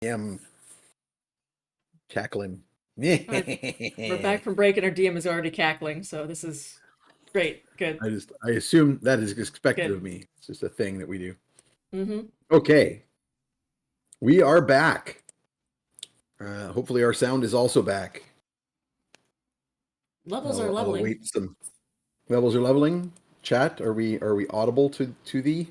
am cackling. We're back from break and our DM is already cackling, so this is great. Good. I assume that is expected Good. of me. It's just a thing that we do. Mm-hmm. Okay. We are back. Hopefully our sound is also back. Levels are leveling. I'll wait some levels are leveling. Chat, are we audible to thee?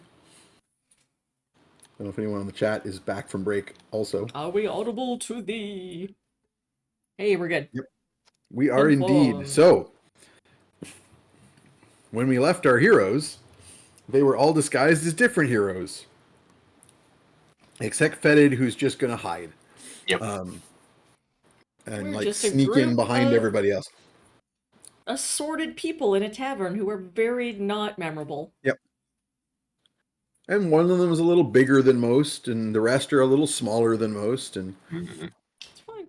I don't know if anyone on the chat is back from break also. Are we audible to thee? Hey, we're good. Yep. We are Confirmed. indeed. So, when we left our heroes, they were all disguised as different heroes. Except Fetid, who's just going to hide. Yep. And We're like just a sneak in group behind of everybody else. assorted people in a tavern who are very not memorable. Yep. And one of them is a little bigger than most, and the rest are a little smaller than most. And It's fine.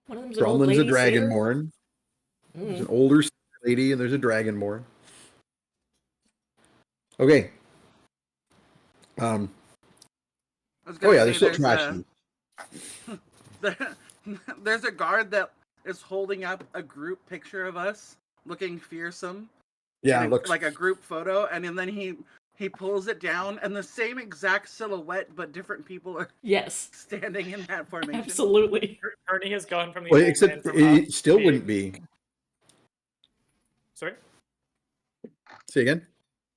One of them's an old Cromlin's a lady satyr. dragonborn. There's an older lady, and there's a dragonborn. Okay. Oh yeah, there's still trashy. There's a guard that is holding up a group picture of us looking fearsome. Yeah, it looks like a group photo, and then he pulls it down, and the same exact silhouette, but different people are standing in that formation. Absolutely. Ernie has gone from the old except man from it up still being... wouldn't be. Sorry? Say again?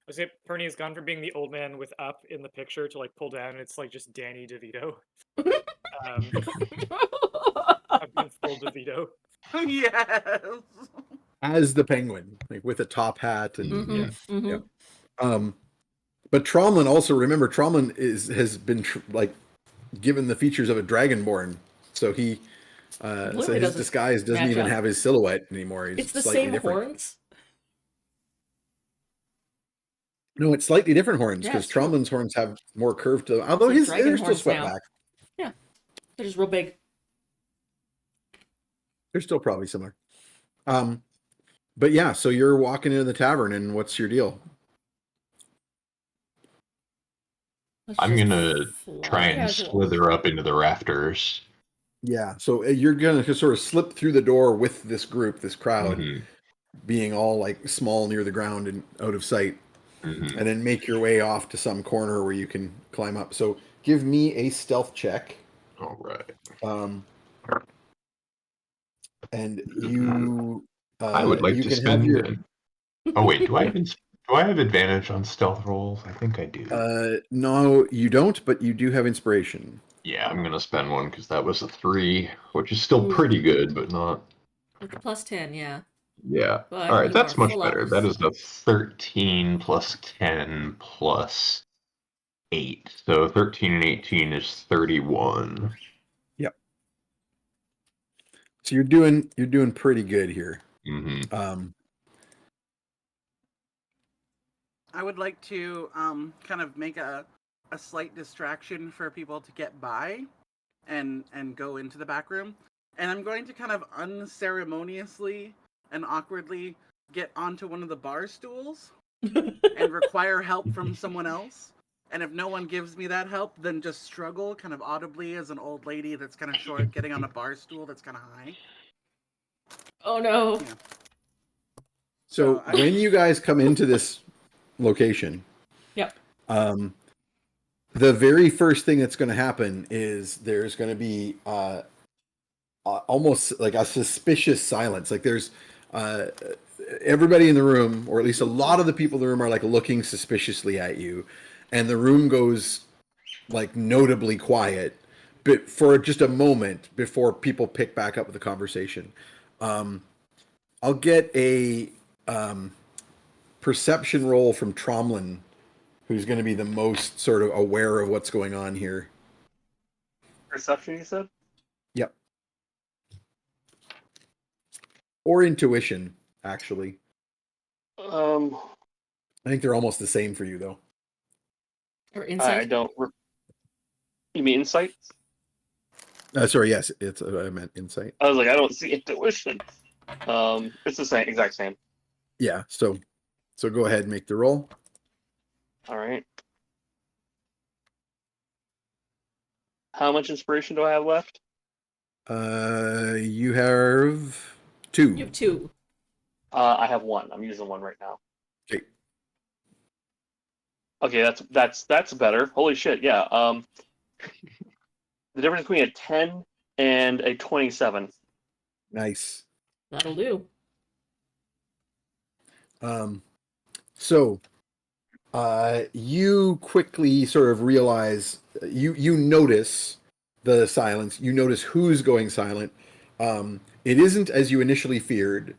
I say Perny has gone from being the old man with up in the picture to like pull down, and it's like just Danny DeVito. I've been full DeVito. Yes. As the penguin, like with a top hat and yeah. But Tromlin also, remember, Tromlin has been like given the features of a dragonborn, so he so his disguise doesn't even have his silhouette anymore. He's it's the slightly same different. horns. No, it's slightly different horns because Tromlin's horns have more curve to them. Although they're still swept back. Yeah, they're just real big. They're still probably similar. But yeah, so you're walking into the tavern, and what's your deal? I'm gonna try and slither up into the rafters. Yeah, so you're gonna sort of slip through the door with this group, this crowd, being all like small near the ground and out of sight, and then make your way off to some corner where you can climb up. So give me a stealth check. All right. And you, I would like to spend your. Oh wait, do I have advantage on stealth rolls? I think I do. No, you don't, but you do have inspiration. Yeah, I'm gonna spend one because that was a 3, which is still pretty good, but not. With the plus 10, yeah. Yeah. But all right, that's much better. That is the 13 plus 10 plus 8. So 13 and 18 is 31. Yep. So you're doing pretty good here. I would like to kind of make a slight distraction for people to get by and go into the back room. And I'm going to kind of unceremoniously and awkwardly get onto one of the bar stools and require help from someone else. And if no one gives me that help, then just struggle kind of audibly as an old lady that's kind of short getting on a bar stool that's kind of high. Oh no. Yeah. So when you guys come into this location, the very first thing that's going to happen is there's going to be almost like a suspicious silence. Like there's everybody in the room, or at least a lot of the people in the room, are like looking suspiciously at you, and the room goes like notably quiet, but for just a moment before people pick back up with the conversation. I'll get a perception roll from Tromlin, who's going to be the most sort of aware of what's going on here. Perception, you said? Yep. Or intuition, actually. I think they're almost the same for you, though. Or insight? I don't... You mean insight? Sorry, yes. It's I meant insight. I was like, I don't see intuition. It's the same, exact same. Yeah, so go ahead and make the roll. All right. How much inspiration do I have left? You have You 2. have 2. I have 1. I'm using 1 right now. Okay. Okay, that's better. Holy shit, yeah. The difference between a 10 and a 27. Nice. That'll do. So you quickly sort of realize you notice the silence. You notice who's going silent. It isn't as you initially feared,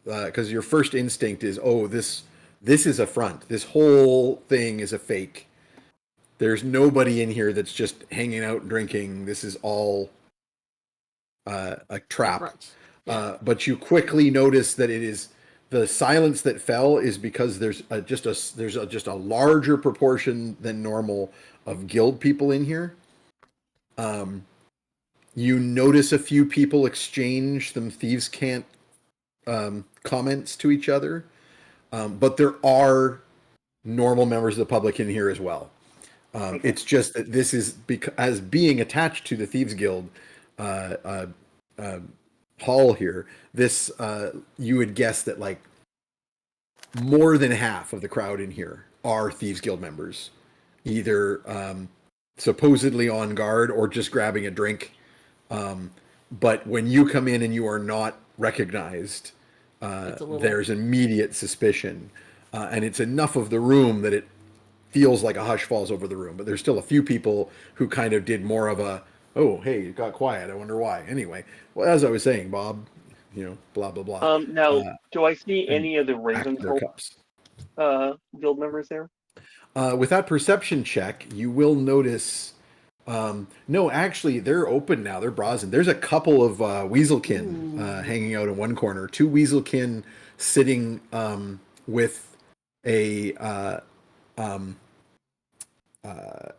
because your first instinct is, oh, this is a front. This whole thing is a fake. There's nobody in here that's just hanging out and drinking. This is all a trap. Front. Yeah. But you quickly notice that it is the silence that fell is because there's just a larger proportion than normal of guild people in here. You notice a few people exchange some thieves' cant comments to each other, but there are normal members of the public in here as well. Okay. It's just that this is as being attached to the Thieves Guild hall here. This you would guess that like more than half of the crowd in here are Thieves Guild members, either supposedly on guard or just grabbing a drink. But when you come in and you are not recognized, there's immediate suspicion, and it's enough of the room that it feels like a hush falls over the room. But there's still a few people who kind of did more of a, oh, hey, it got quiet. I wonder why. Anyway, well, as I was saying, Bob, blah, blah, blah. Now, do I see and any of the back to their Ravenfolk cups. guild members there? With that perception check, you will notice. No, actually, they're open now. They're browsing. There's a couple of weaselkin hanging out in one corner. 2 weaselkin sitting with a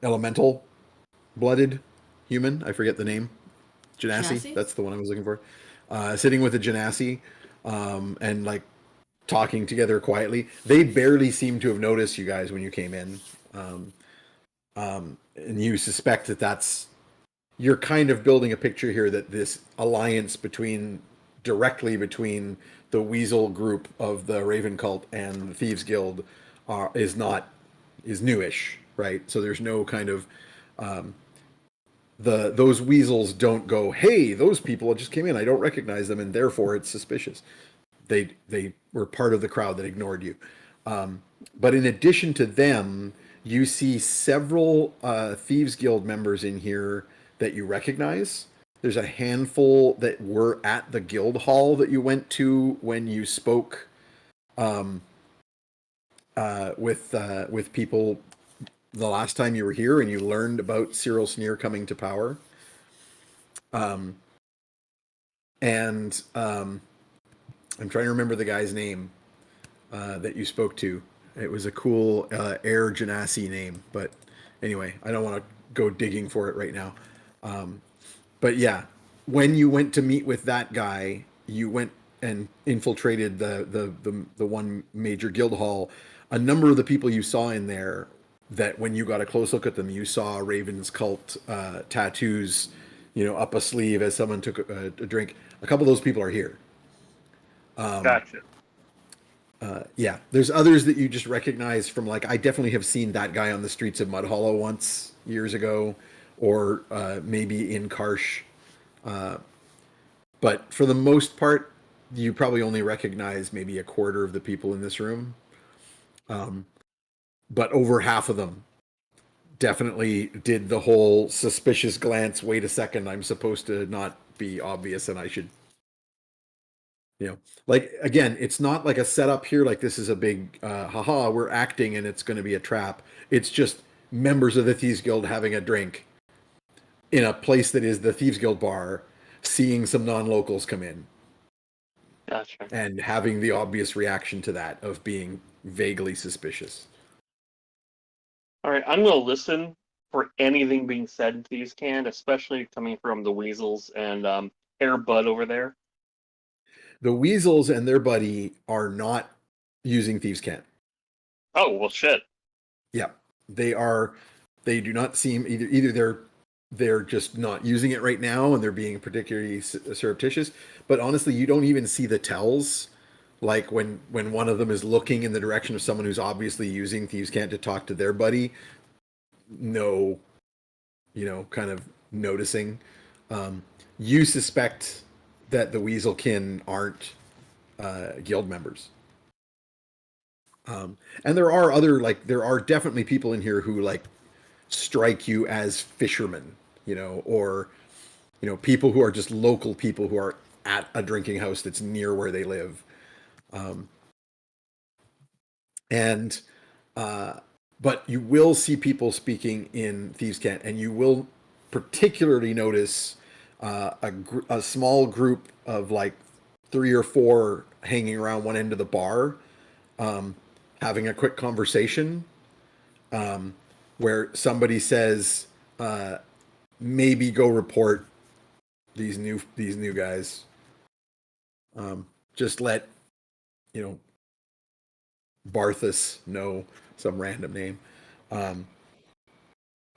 elemental blooded human. I forget the name. Genasi. Genasi? That's the one I was looking for. Sitting with a Genasi and like talking together quietly. They barely seem to have noticed you guys when you came in. And you suspect that you're kind of building a picture here that this alliance directly between the Weasel group of the Raven Cult and the Thieves Guild is newish, right? So there's no kind of those weasels don't go, hey, those people just came in, I don't recognize them, and therefore it's suspicious. They were part of the crowd that ignored you. But in addition to them, you see several Thieves Guild members in here that you recognize. There's a handful that were at the guild hall that you went to when you spoke with people the last time you were here and you learned about Cyril Sneer coming to power. I'm trying to remember the guy's name that you spoke to. It was a cool Air Genasi name, but anyway, I don't want to go digging for it right now. But yeah, when you went to meet with that guy, you went and infiltrated the one major guild hall. A number of the people you saw in there, that when you got a close look at them, you saw Raven's Cult tattoos, up a sleeve as someone took a drink. A couple of those people are here. Gotcha. Yeah, there's others that you just recognize from, like, I definitely have seen that guy on the streets of Mud Hollow once years ago, or maybe in Karsh. But for the most part, you probably only recognize maybe a quarter of the people in this room. But over half of them definitely did the whole suspicious glance, wait a second, I'm supposed to not be obvious and I should, like, again, it's not like a setup here, like this is a big haha, we're acting and it's going to be a trap. It's just members of the Thieves Guild having a drink in a place that is the Thieves Guild bar, seeing some non-locals come in. Gotcha. And having the obvious reaction to that of being vaguely suspicious. All right, I'm going to listen for anything being said in Thieves' Cant, especially coming from the Weasels and Air Bud over there. The Weasels and their buddy are not using Thieves' Cant. Oh, well, shit. Yeah, they do not seem either they're they're just not using it right now and they're being particularly surreptitious. But honestly, you don't even see the tells. Like when one of them is looking in the direction of someone who's obviously using Thieves' Cant to talk to their buddy, no, kind of noticing. You suspect that the Weaselkin aren't guild members. And there are definitely people in here who like strike you as fishermen, or people who are just local people who are at a drinking house that's near where they live. And but you will see people speaking in Thieves' Cant, and you will particularly notice a small group of like 3 or 4 hanging around one end of the bar, having a quick conversation, where somebody says, maybe go report these new guys. Just let Barthus know, some random name, and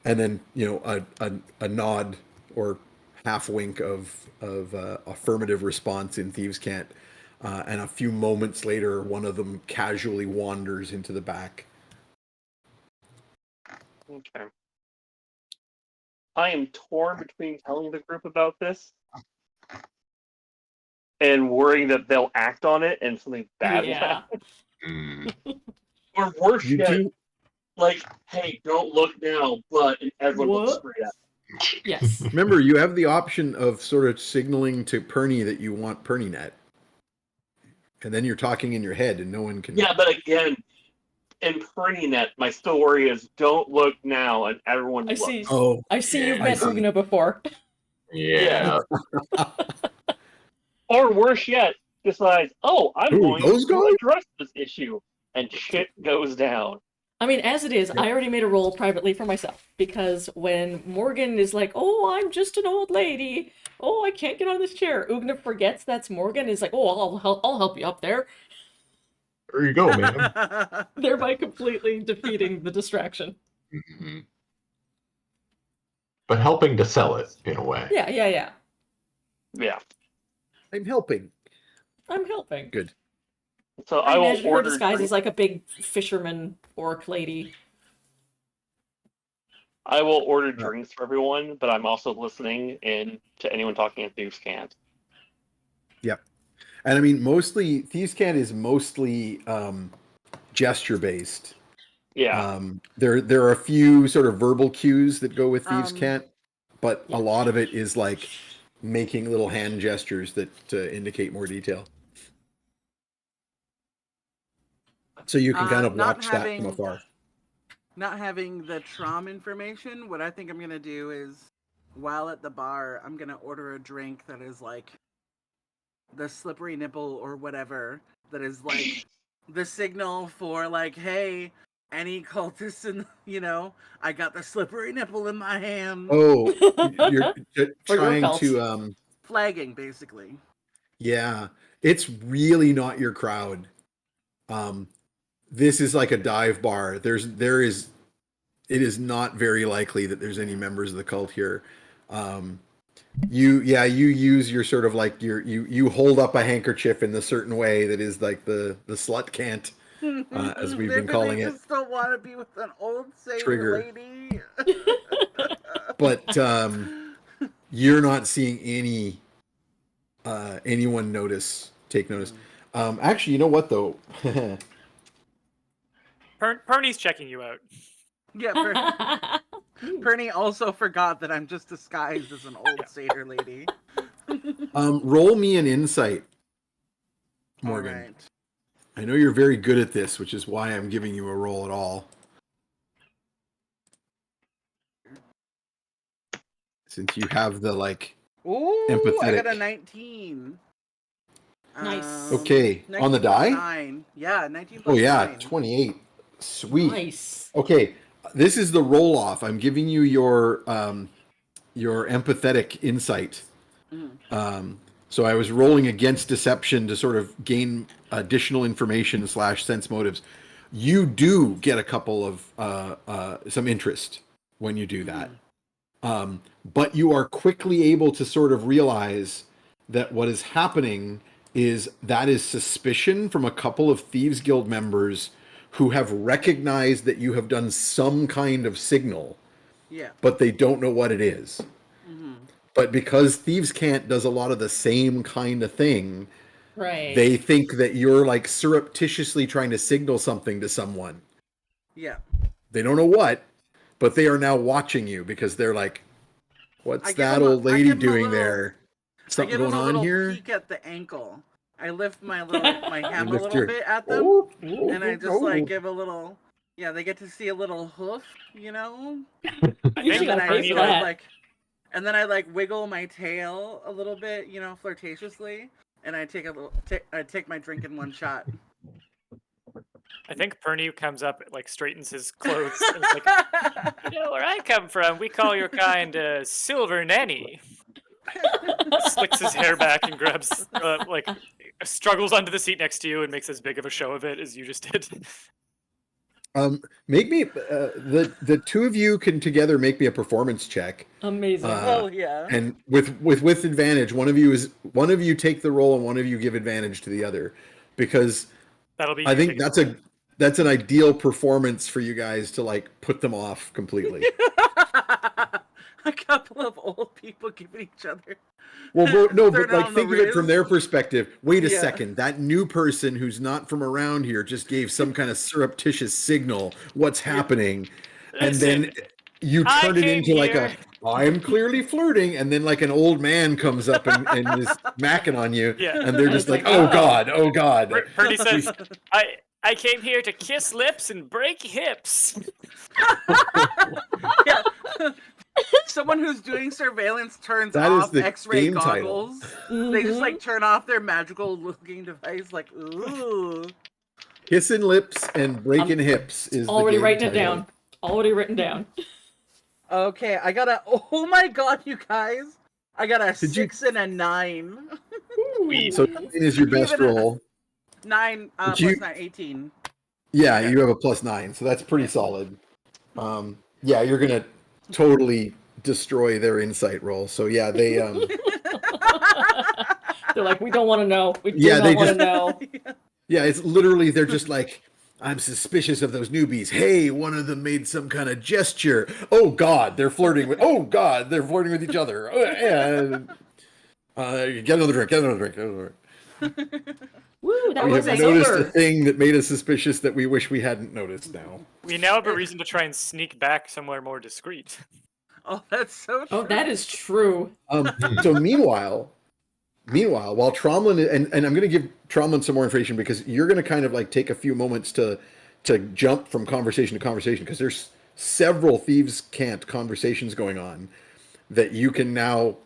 then a nod or half wink of affirmative response in Thieves' Cant, and a few moments later, one of them casually wanders into the back. Okay. I am torn between telling the group about this and worrying that they'll act on it and something bad will Yeah. happen. Mm. Or worse You yet, do. like, hey, don't look now, but and everyone looks What? straight at. Yes. Remember, you have the option of sort of signaling to Perny that you want PernyNet. And then you're talking in your head and no one can... Yeah, but again, in PernyNet, my still worry is don't look now and everyone I looks. see. Oh, I see you've Yeah, I met see. Ugna before. Yeah. Or worse yet, decides, oh, I'm Who, going those to guys? address this issue. And shit goes down. I mean, as it is, Yep. I already made a roll privately for myself, because when Morgan is like, oh, I'm just an old lady, oh, I can't get on this chair, Ugna forgets that's Morgan, is like, oh, I'll help you up there, There you go, man. thereby completely defeating the distraction. Mhm. But helping to sell it in a way. Yeah. Yeah. I'm helping. I'm helping. Good. So I I will imagine her order disguise drinks. as like a big fisherman orc lady. I will order drinks for everyone, but I'm also listening in to anyone talking in Thieves' Cant. Yep. And I mean, mostly, Thieves' Cant is mostly gesture-based. Yeah. There are a few sort of verbal cues that go with Thieves' Um, Cant, but Yeah. a lot of it is like making little hand gestures that to indicate more detail. So you can kind of not watch that from having- afar. Not having the Trom information, what I think I'm gonna do is, while at the bar, I'm gonna order a drink that is like the slippery nipple or whatever, that is like the signal for like, hey, any cultists in, I got the slippery nipple in my hand. Oh, you're For your trying cult. to Flagging, basically. yeah, it's really not your crowd. This is like a dive bar. It is not very likely that there's any members of the cult here. You use your sort of like you hold up a handkerchief in the certain way that is like the slut cant, as we've been Maybe calling they it, just don't want to be with an old satyr Trigger. lady. but you're not seeing anyone take notice. Actually, you know what though? Perny's checking you out. Yeah, Perny also forgot that I'm just disguised as an old satyr lady. Roll me an insight, Morgan. All right. I know you're very good at this, which is why I'm giving you a roll at all. Since you have the like Ooh, I empathetic. got a 19. Nice. Okay, on the 19 plus die? 9. Yeah, 19 Oh plus yeah, 9. 28. Sweet. Nice. Okay, this is the roll off. I'm giving you your empathetic insight. So I was rolling against deception to sort of gain additional information / sense motives. You do get a couple of some interest when you do that. But you are quickly able to sort of realize that what is happening is that is suspicion from a couple of Thieves Guild members who have recognized that you have done some kind of signal, Yeah. but they don't know what it is. Mm-hmm. But because Thieves Cant does a lot of the same kind of thing, Right. they think that you're like surreptitiously trying to signal something to someone. Yeah. They don't know what, but they are now watching you because they're like, what's that old lady doing there? I Something give them going a on little here? peek at the ankle. I lift my hand a lift little your- bit at them, Oh, and I just oh. like give a little. Yeah, they get to see a little hoof, you know. I You think gotta I pay Perny for sort of that. like, and then I like wiggle my tail a little bit, you know, flirtatiously, and I take I take my drink in one shot. I think Perny comes up, like straightens his clothes, and is like, you know where I come from? We call your kind Silver Nanny. Slicks his hair back and grabs, like, struggles onto the seat next to you and makes as big of a show of it as you just did. Make me the two of you can together make me a performance check. Amazing. Oh yeah. And with advantage, one of you take the roll and one of you give advantage to the other, because That'll be. I you think taking the that's an ideal performance for you guys to like put them off completely. A couple of old people giving each other. Well, no, They're but like on the think of it from riz. their perspective. Wait a Yeah. second, that new person who's not from around here just gave some kind of surreptitious signal. What's happening? And then Listen, you I turn it came into like here- I'm clearly flirting, and then like an old man comes up and is macking on you, Yeah. and they're And just it's like, like, oh oh. god, oh god. Purdy says, I came here to kiss lips and break hips. Yeah. Someone who's doing surveillance turns That is off the X-ray game title. goggles. They just Mhm. like turn off their magical looking device, like ooh. Kissing lips and breaking hips is Already the game writing title. it down. Already written down. Okay, I got a. Oh my god, you guys! I got a Did you- 6 and a 9. Sweet. So 9 is your best Even a- roll. 9 Did plus you- 9, 18. Yeah, Okay. you have a +9, so that's pretty solid. Yeah, you're gonna totally destroy their insight roll. So yeah, they They're like, we don't want to know. We do Yeah, not they want to just- know. yeah, it's literally they're just like, I'm suspicious of those newbies. Hey, one of them made some kind of gesture. Oh God, they're flirting with. Oh God, they're flirting with each other. Oh, yeah. Get another drink. Get another drink. Get another drink. Woo, that We was have a noticed a silver. thing that made us suspicious that we wish we hadn't noticed. Now. We now have a reason to try and sneak back somewhere more discreet. Oh, that's so true. Oh, that is true. So meanwhile, while Tromlin and I'm going to give Tromlin some more information because you're going to kind of like take a few moments to jump from conversation to conversation because there's several Thieves Cant conversations going on that you can now,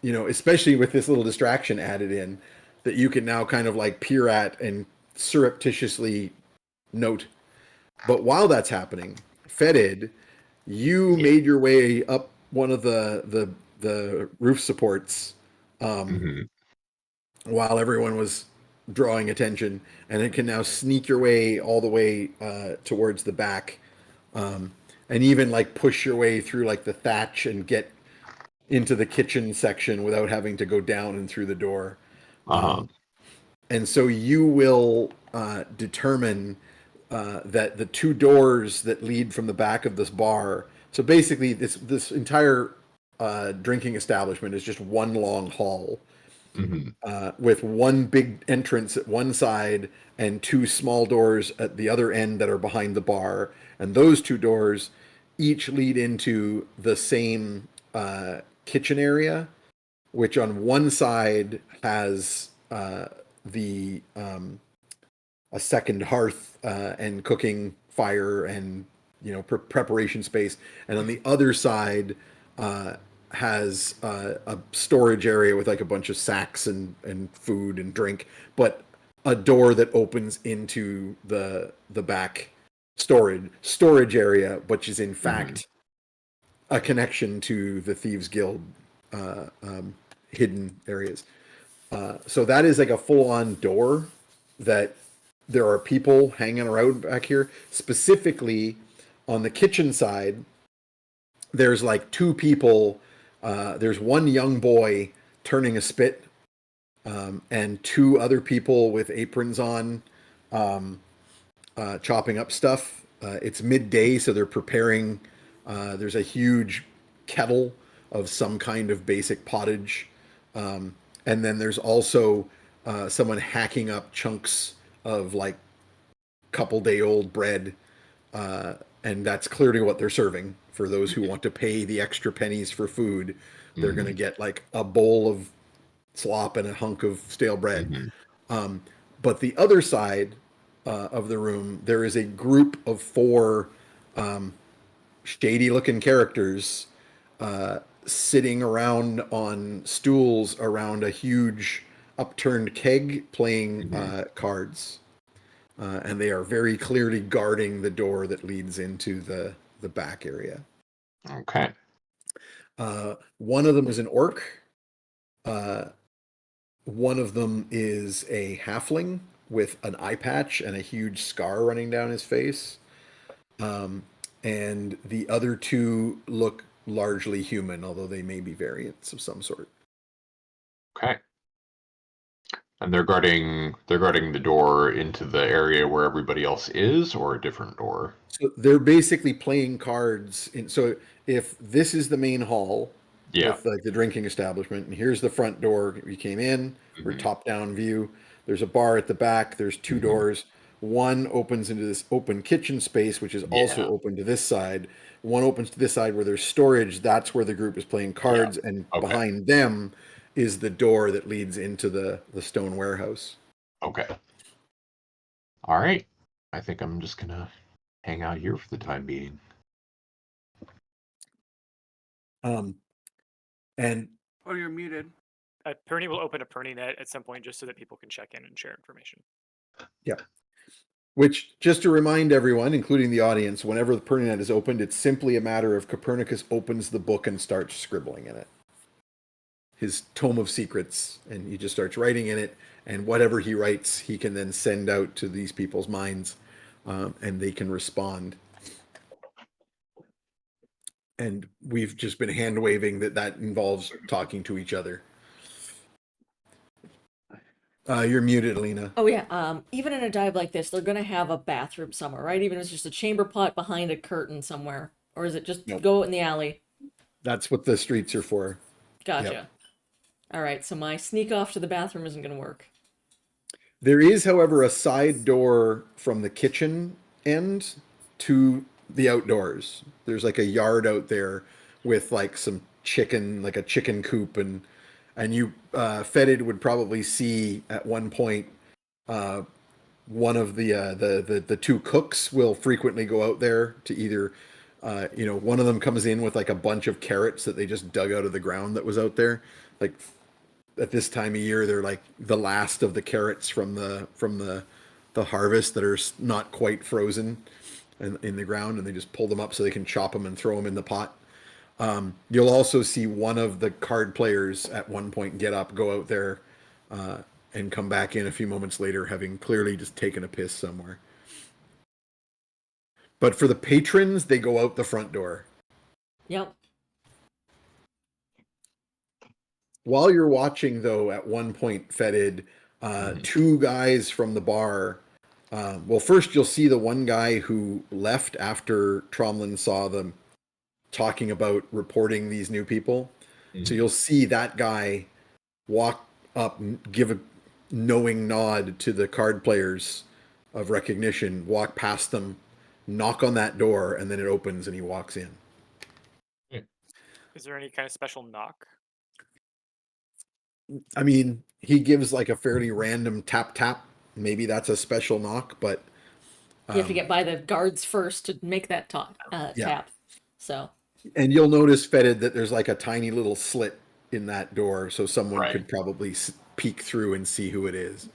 you know, especially with this little distraction added in, that you can now kind of like peer at and surreptitiously note. But while that's happening, Fetid, you made your way up one of the roof supports while everyone was drawing attention, and it can now sneak your way all the way towards the back, and even like push your way through like the thatch and get into the kitchen section without having to go down and through the door. And so you will determine that the two doors that lead from the back of this bar. So basically, this entire drinking establishment is just one long hall with one big entrance at one side and two small doors at the other end that are behind the bar. And those two doors each lead into the same kitchen area, which on one side has the a second hearth and cooking fire and preparation space, and on the other side has a storage area with like a bunch of sacks and food and drink, but a door that opens into the back storage area, which is in fact a connection to the Thieves Guild hidden areas. So that is like a full-on door that there are people hanging around back here. Specifically on the kitchen side, there's like two people. There's one young boy turning a spit, and two other people with aprons on, chopping up stuff. It's midday, so they're preparing. There's a huge kettle of some kind of basic pottage. And then there's also someone hacking up chunks of like couple day old bread. And that's clearly what they're serving for those who want to pay the extra pennies for food. They're going to get like a bowl of slop and a hunk of stale bread. But the other side of the room, there is a group of four shady looking characters sitting around on stools around a huge upturned keg playing cards. And they are very clearly guarding the door that leads into the back area. Okay. One of them is an orc. One of them is a halfling with an eye patch and a huge scar running down his face. And the other two look largely human, although they may be variants of some sort. Okay. And they're guarding the door into the area where everybody else is, or a different door. So they're basically playing cards. So if this is the main hall Yeah. with like the drinking establishment, and here's the front door we came in, or top-down view. There's a bar at the back. There's two doors. One opens into this open kitchen space, which is also open to this side. One opens to this side where there's storage. That's where the group is playing cards, and Okay. behind them is the door that leads into the stone warehouse. Okay. All right. I think I'm just gonna hang out here for the time being. And Oh, you're muted. Perny will open a Perny net at some point just so that people can check in and share information. yeah. Which, just to remind everyone, including the audience, whenever the Perninet is opened, it's simply a matter of Copernicus opens the book and starts scribbling in it. His tome of secrets, and he just starts writing in it, and whatever he writes, he can then send out to these people's minds, and they can respond. And we've just been hand waving that involves talking to each other. You're muted, Alina. Oh yeah. Even in a dive like this, they're gonna have a bathroom somewhere, right? Even if it's just a chamber pot behind a curtain somewhere, or is it just Nope. go in the alley? That's what the streets are for. Gotcha. Yep. All right. So my sneak off to the bathroom isn't gonna work. There is, however, a side door from the kitchen end to the outdoors. There's like a yard out there with like some chicken, like a chicken coop, and you Fetid would probably see at one point one of the two cooks will frequently go out there to either one of them comes in with like a bunch of carrots that they just dug out of the ground that was out there, like at this time of year they're like the last of the carrots from the harvest that are not quite frozen in the ground, and they just pull them up so they can chop them and throw them in the pot. You'll also see one of the card players at one point get up, go out there, and come back in a few moments later having clearly just taken a piss somewhere. But for the patrons, they go out the front door. Yep. While you're watching, though, at one point, Fetid, two guys from the bar. Well, first you'll see the one guy who left after Tromlin saw them talking about reporting these new people. So you'll see that guy walk up, give a knowing nod to the card players of recognition, walk past them, knock on that door, and then it opens and he walks in. Is there any kind of special knock? I mean, he gives like a fairly random tap tap. Maybe that's a special knock, but You have to get by the guards first to make that Yeah. tap. So. And you'll notice, Fetid, that there's like a tiny little slit in that door, so someone Right. could probably peek through and see who it is.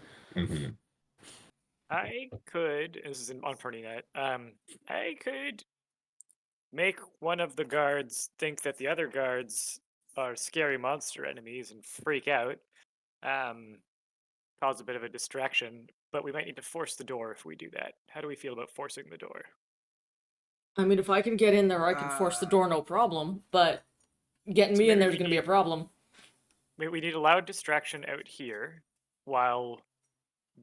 I could. This is on PernyNet. I could make one of the guards think that the other guards are scary monster enemies and freak out. Cause a bit of a distraction, but we might need to force the door if we do that. How do we feel about forcing the door? I mean, if I can get in there, I can force the door, no problem. But getting So me in maybe there we is going to be a need- problem. We need a loud distraction out here while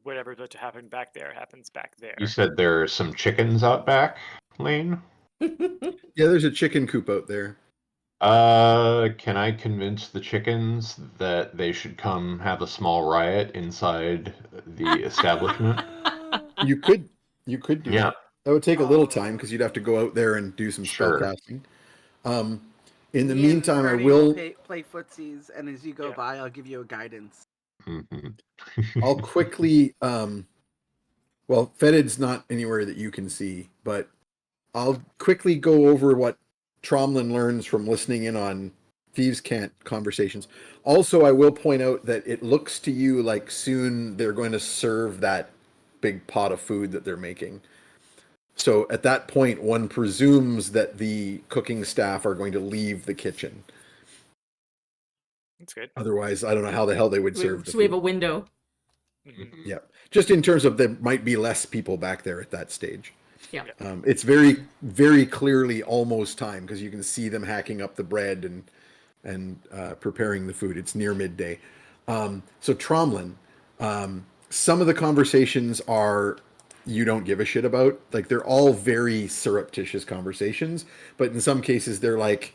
whatever's about to happen back there happens back there. You said there are some chickens out back, Lane? Yeah, there's a chicken coop out there. Can I convince the chickens that they should come have a small riot inside the establishment? You could do Yeah, that. That would take a little time because you'd have to go out there and do some spell sure. casting. In the Me and meantime, I Ernie will. play footsies, and as you go Yeah. by, I'll give you a guidance. Mhm. I'll quickly. Well, Fetid's not anywhere that you can see, but I'll quickly go over what Tromlin learns from listening in on Thieves' Cant conversations. Also, I will point out that it looks to you like soon they're going to serve that big pot of food that they're making. So at that point, one presumes that the cooking staff are going to leave the kitchen. That's good. Otherwise, I don't know how the hell they would serve the So we have a food. window. Mhm. Yeah, just in terms of there might be less people back there at that stage. Yeah. It's very, very clearly almost time because you can see them hacking up the bread and preparing the food. It's near midday. So Tromlin, some of the conversations are you don't give a shit about. Like they're all very surreptitious conversations, but in some cases they're like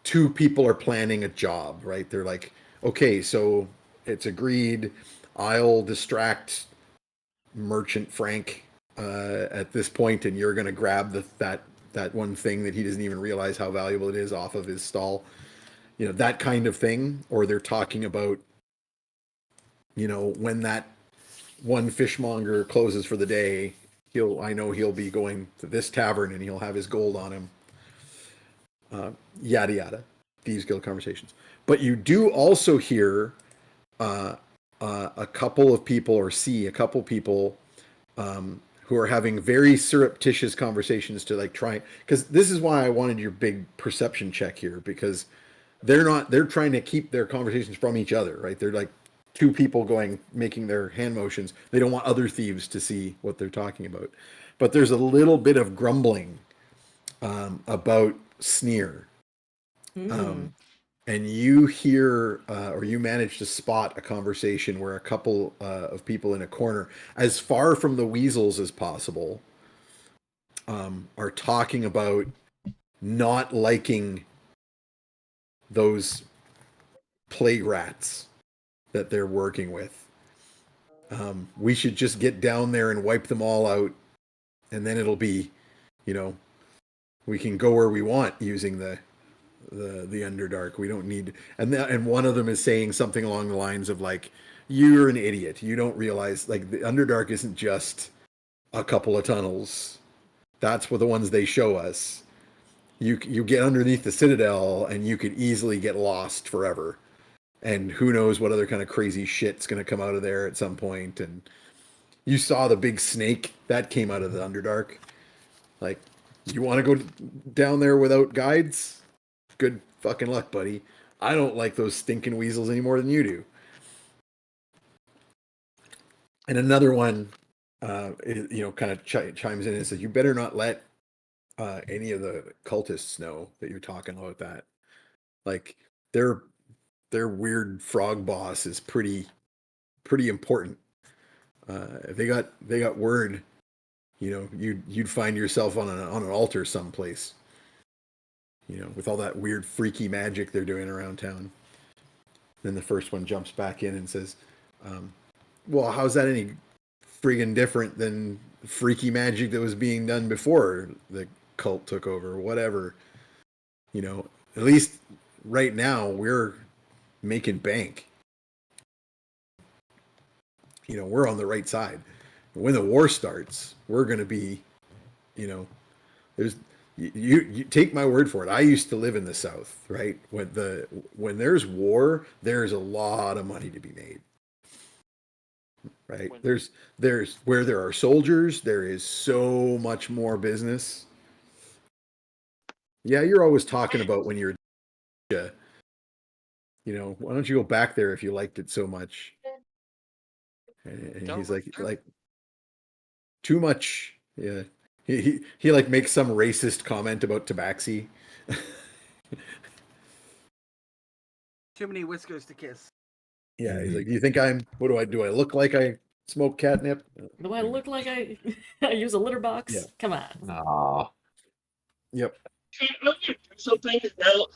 two people are planning a job, right? They're like, okay, so it's agreed. I'll distract Merchant Frank at this point, and you're going to grab that one thing that he doesn't even realize how valuable it is off of his stall. You know, that kind of thing. Or they're talking about, you know, when that one fishmonger closes for the day, I know he'll be going to this tavern and he'll have his gold on him. Yada yada. Thieves Guild conversations. But you do also hear a couple of people, or see a couple people who are having very surreptitious conversations to like try, because this is why I wanted your big perception check here, because they're trying to keep their conversations from each other, right? They're like two people making their hand motions. They don't want other thieves to see what they're talking about. But there's a little bit of grumbling about Sneer. And you hear, or you manage to spot a conversation where a couple of people in a corner, as far from the weasels as possible, are talking about not liking those plague rats that they're working with. We should just get down there and wipe them all out, and then it'll be, you know, we can go where we want using the Underdark. We don't need, and one of them is saying something along the lines of like, "You're an idiot. You don't realize like the Underdark isn't just a couple of tunnels. That's what the ones they show us. You get underneath the Citadel and you could easily get lost forever. And who knows what other kind of crazy shit's going to come out of there at some point. And you saw the big snake that came out of the Underdark. Like, you want to go down there without guides? Good fucking luck, buddy. I don't like those stinking weasels any more than you do." And another one, kind of chimes in and says, "You better not let any of the cultists know that you're talking about that. Like, their weird frog boss is pretty important. If they got word, you know, you'd find yourself on an altar someplace. You know, with all that weird freaky magic they're doing around town." Then the first one jumps back in and says, "Well, how's that any friggin' different than freaky magic that was being done before the cult took over? Whatever. You know, at least right now we're making bank. You know, we're on the right side. When the war starts, we're going to be, you know, there's you take my word for it. I used to live in the South, right? When there's war, there's a lot of money to be made. Right? There's where there are soldiers, there is so much more business. Yeah, you're always talking about when you're, you know, why don't you go back there if you liked it so much?" And he's like, too much. Yeah. He like makes some racist comment about tabaxi. Too many whiskers to kiss. Yeah, he's like, do you think I'm? What do I look like? I smoke catnip? Do I look like I use a litter box? Yeah. Come on. Aw. Yep. Okay, I'm gonna do something now.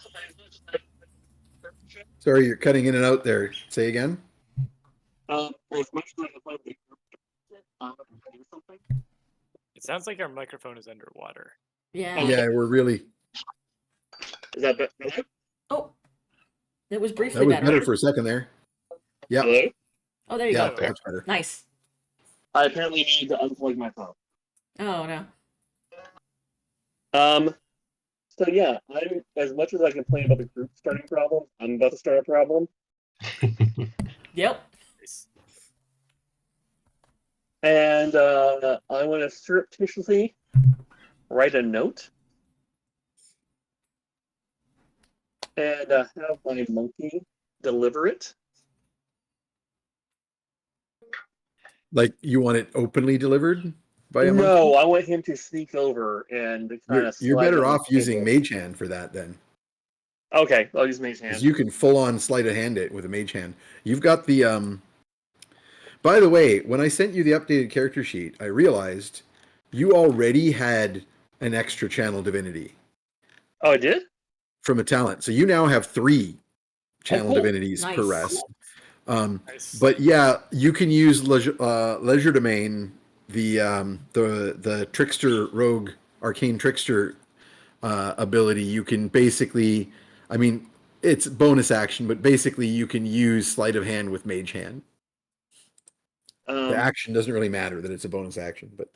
Sorry, you're cutting in and out there. Say again. As much as I can play the I'm gonna do something. It sounds like our microphone is underwater. Yeah. Yeah, we're really. Is that better? Oh, it was briefly That was better. better for a second there. Yeah. Hello? Oh, there you Yeah, go. much better. Nice. I apparently need to unplug my phone. Oh no. So yeah, I'm as much as I complain about the group starting problem, I'm about to start a problem. Yep. Nice. And I want to surreptitiously write a note and have my monkey deliver it. Like you want it openly delivered by a monkey? No, I want him to sneak over and kind of. You're better off using Mage Hand for that then. Okay, I'll use Mage Because Hand. you can full on sleight of hand it with a Mage Hand. You've got the By the way, when I sent you the updated character sheet, I realized you already had an extra channel divinity Oh, I did? from a talent. So you now have 3 channel cool. divinities per Nice. rest. Nice. But yeah, you can use Leisure Domain, the Trickster Rogue Arcane Trickster ability. You can basically, I mean, it's bonus action, but basically you can use Sleight of Hand with Mage Hand. The action doesn't really matter that it's a bonus action, but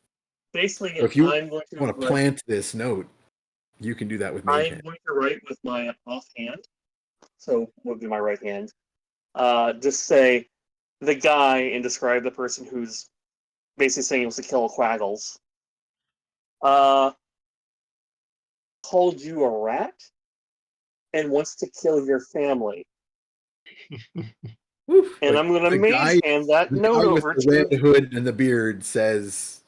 Basically, if you I'm going to want to plant this note, you can do that with Mage I'm Hand. going to write with my offhand, so would be my right hand. Just say the guy and describe the person who's basically saying he wants to kill Quaggles. Called you a rat and wants to kill your family. Woof. And I'm going to The Mage guy- Hand that The note guy with over the to. red hood and the beard says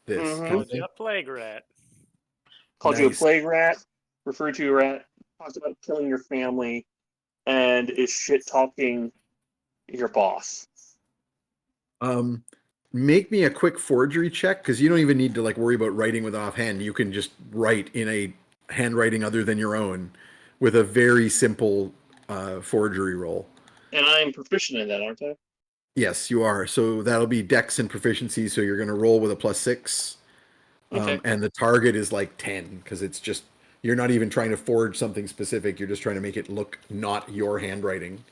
this. Mhm. kind of Called thing. you a plague rat. Called you a Nice. plague rat, referred to you a rat, talked about killing your family, and is shit talking your boss. Make me a quick forgery check because you don't even need to like worry about writing with offhand. You can just write in a handwriting other than your own with a very simple forgery roll. And I'm proficient in that, aren't I? Yes, you are. So that'll be Dex and proficiency. So you're going to roll with a +6, Okay. and the target is like 10 because it's just you're not even trying to forge something specific. You're just trying to make it look not your handwriting.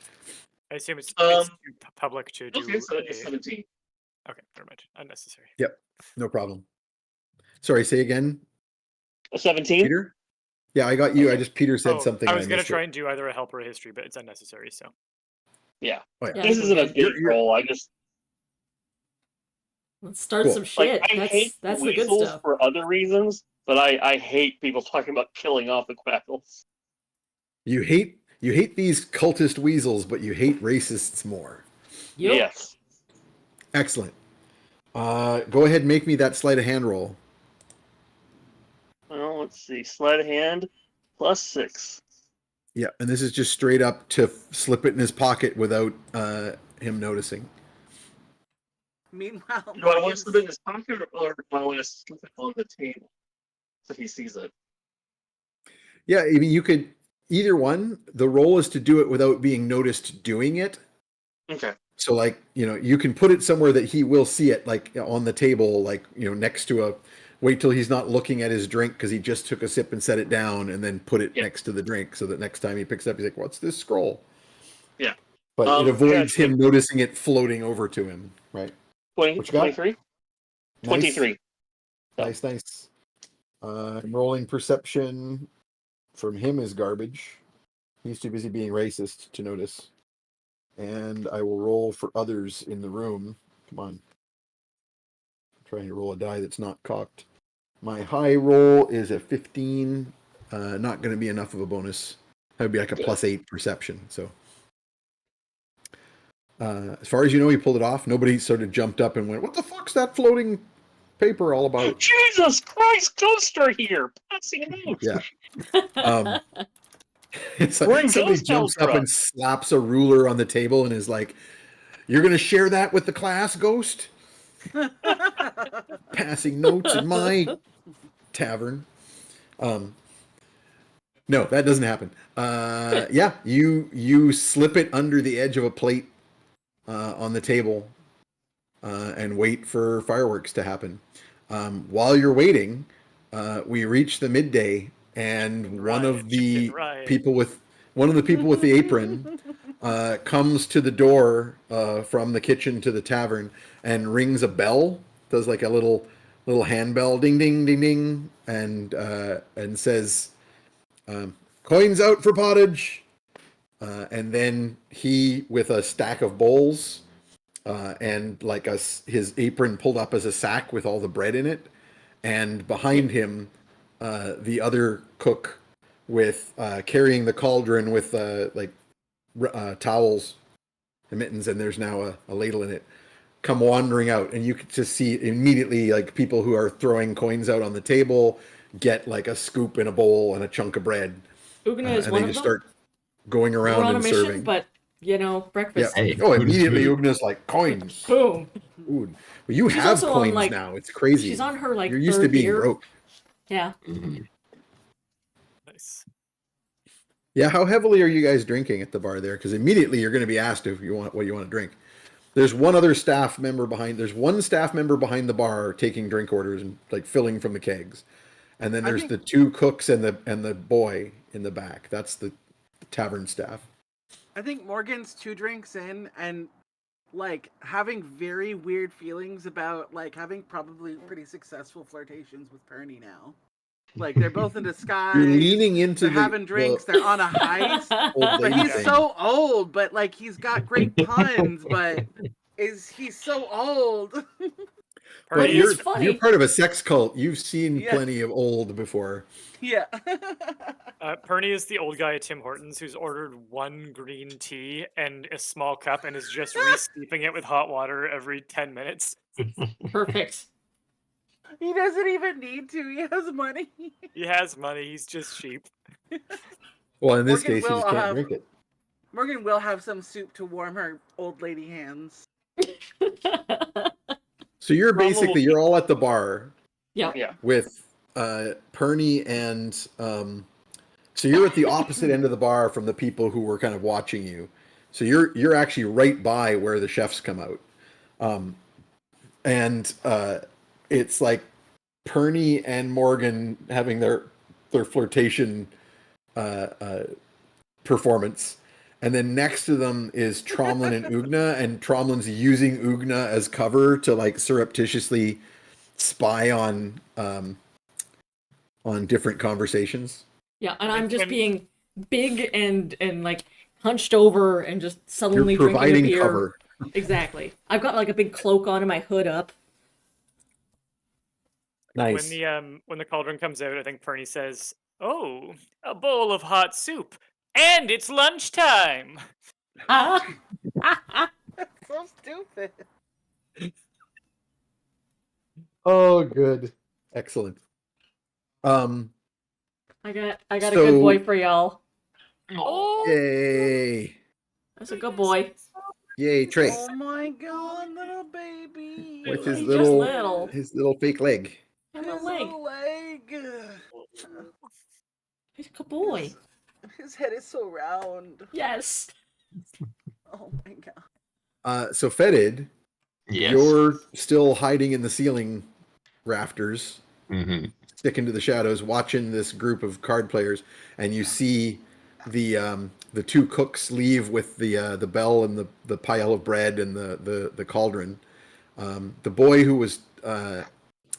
I assume it's Um, too public to do. Okay, so it's 17. Okay, never mind. Unnecessary. No problem. Sorry, say again, A 17? Peter. Yeah, I got you. I just Peter said Oh, something. I was gonna missed try it. and do either a help or a history, but it's unnecessary. So Yeah. Oh, yeah. Yeah, This we're isn't a good. big You're- roll. I just Let's start Cool. some like shit. I hate That's the good weasels stuff. for other reasons, but I hate people talking about killing off the Quackles. You hate these cultist weasels, but you hate racists more. Yep. Yes. Excellent. Go ahead and make me that sleight of hand roll. Well, let's see. Sleight of hand +6. Yeah, and this is just straight up to slip it in his pocket without him noticing. Meanwhile, Do I want to Morgan's- slip it in his pocket or do I want to slip it on the table so he sees it? Yeah, I mean, you could either one. The roll is to do it without being noticed doing it. Okay. So, like, you can put it somewhere that he will see it, like on the table, like, next to a. Wait till he's not looking at his drink because he just took a sip and set it down, and then put it Yeah. next to the drink so that next time he picks it up, he's like, "What's this scroll?" Yeah. But it Yeah, avoids yeah. him noticing it floating over to him, right? 20, What you got? 23? Nice. 23. Nice. I'm rolling perception from him is garbage. He's too busy being racist to notice. And I will roll for others in the room. Come on. I'm trying to roll a die that's not cocked. My high roll is a 15. Not going to be enough of a bonus. That would be like a +8 perception. So, as far as you know, he pulled it off. Nobody sort of jumped up and went, "What the fuck's that floating paper all about. Jesus Christ, ghosts are here! Passing it out! Yeah. Um, it's We're in like somebody ghost town, jumps up bruh. and slaps a ruler on the table and is like, "You're gonna share that with the class, ghost? Passing notes in my tavern." No, that doesn't happen. Yeah, you slip it under the edge of a plate on the table and wait for fireworks to happen. While you're waiting, we reach the midday, and one of the people with the apron comes to the door from the kitchen to the tavern and rings a bell. Does like a little handbell, ding ding ding ding, and says, "Coins out for pottage." And then he, with a stack of bowls and like his apron pulled up as a sack with all the bread in it, and behind him, the other cook with carrying the cauldron with towels and mittens, and there's now a ladle in it, come wandering out, and you can just see immediately like people who are throwing coins out on the table get like a scoop in a bowl and a chunk of bread, Ugna is and one they of just them. start going We're around on a and mission, serving. but Yeah. breakfast. Hey, Oh, food is immediately food. Ugna's like, coins. Boom. Food. Well, you She's have also on, coins like- now. It's crazy. She's on her like You're used to third being beer. broke. Yeah. Mhm. Nice. Yeah, how heavily are you guys drinking at the bar there? Because immediately you're going to be asked if you want what you want to drink. There's one staff member behind the bar taking drink orders and like filling from the kegs. And then I there's think- the two cooks and the boy in the back. That's the tavern staff. I think Morgan's 2 drinks in and like having very weird feelings about like having probably pretty successful flirtations with Perny now. Like they're both in disguise. You're leaning into They're having drinks. They're on a heist. old But lady he's thing. so old. But like he's got great puns. But he's so old? But But Purdy he's is, funny. you're part of a sex cult. You've seen Yeah. plenty of old before. Yeah. Purdy is the old guy at Tim Hortons who's ordered 1 green tea and a small cup and is just re-steeping it with hot water every 10 minutes. Perfect. He doesn't even need to. He has money. He has money, he's just cheap. Well, in this Morgan case, you will just can't have- drink it. Morgan will have some soup to warm her old lady hands. So you're Rommel basically will- you're all at the bar Yep. Yeah. with Perny and so you're at the opposite end of the bar from the people who were kind of watching you. So you're actually right by where the chefs come out, and it's like Perny and Morgan having their flirtation performance. And then next to them is Tromlin and Ugna, and Tromlin's using Ugna as cover to like surreptitiously spy on different conversations. Yeah, and I'm just Can- being big and like hunched over and just You're sullenly drinking a providing beer. cover. Exactly. I've got like a big cloak on and my hood up. Nice. When the cauldron comes out, I think Purdy says, "Oh, a bowl of hot soup. And it's lunchtime." Ah! So stupid. Oh, good. Excellent. I got a So- good boy for y'all. Oh, Yay. That's a good boy. Yay, Trey. Oh my god, little baby. With his He's little just little fake leg. And His a leg. little leg. He's a good boy. His head is so round. Yes. Oh my god. So Fetid, Yes. you're still hiding in the ceiling rafters, Mhm. sticking to the shadows, watching this group of card players, and you see the two cooks leave with the bell and the pile of bread and the cauldron. The boy who was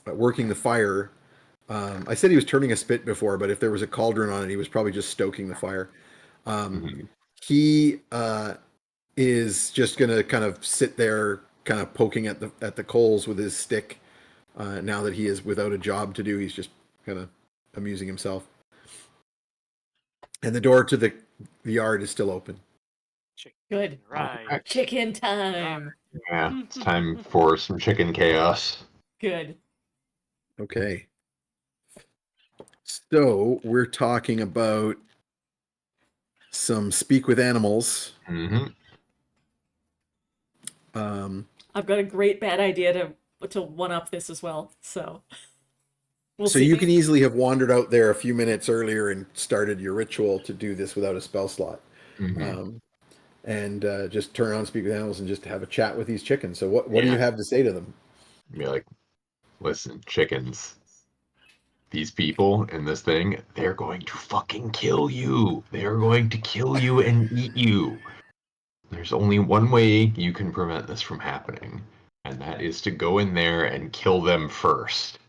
working the fire, I said he was turning a spit before, but if there was a cauldron on it, he was probably just stoking the fire. Mhm. He is just gonna kind of sit there, kind of poking at the coals with his stick. Now that he is without a job to do, he's just kind of amusing himself. And the door to the yard is still open. Good. right. Chicken time. Yeah, it's time for some chicken chaos. Good. Okay. So we're talking about some speak with animals. Mm-hmm. I've got a great bad idea to one up this as well. So we'll So see. you can easily have wandered out there a few minutes earlier and started your ritual to do this without a spell slot. Mm-hmm. And just turn on speak with animals and just have a chat with these chickens. So what do you Yeah. have to say to them? Be like, listen, chickens. These people in this thing, they're going to fucking kill you. They're going to kill you and eat you. There's only one way you can prevent this from happening, and that is to go in there and kill them first.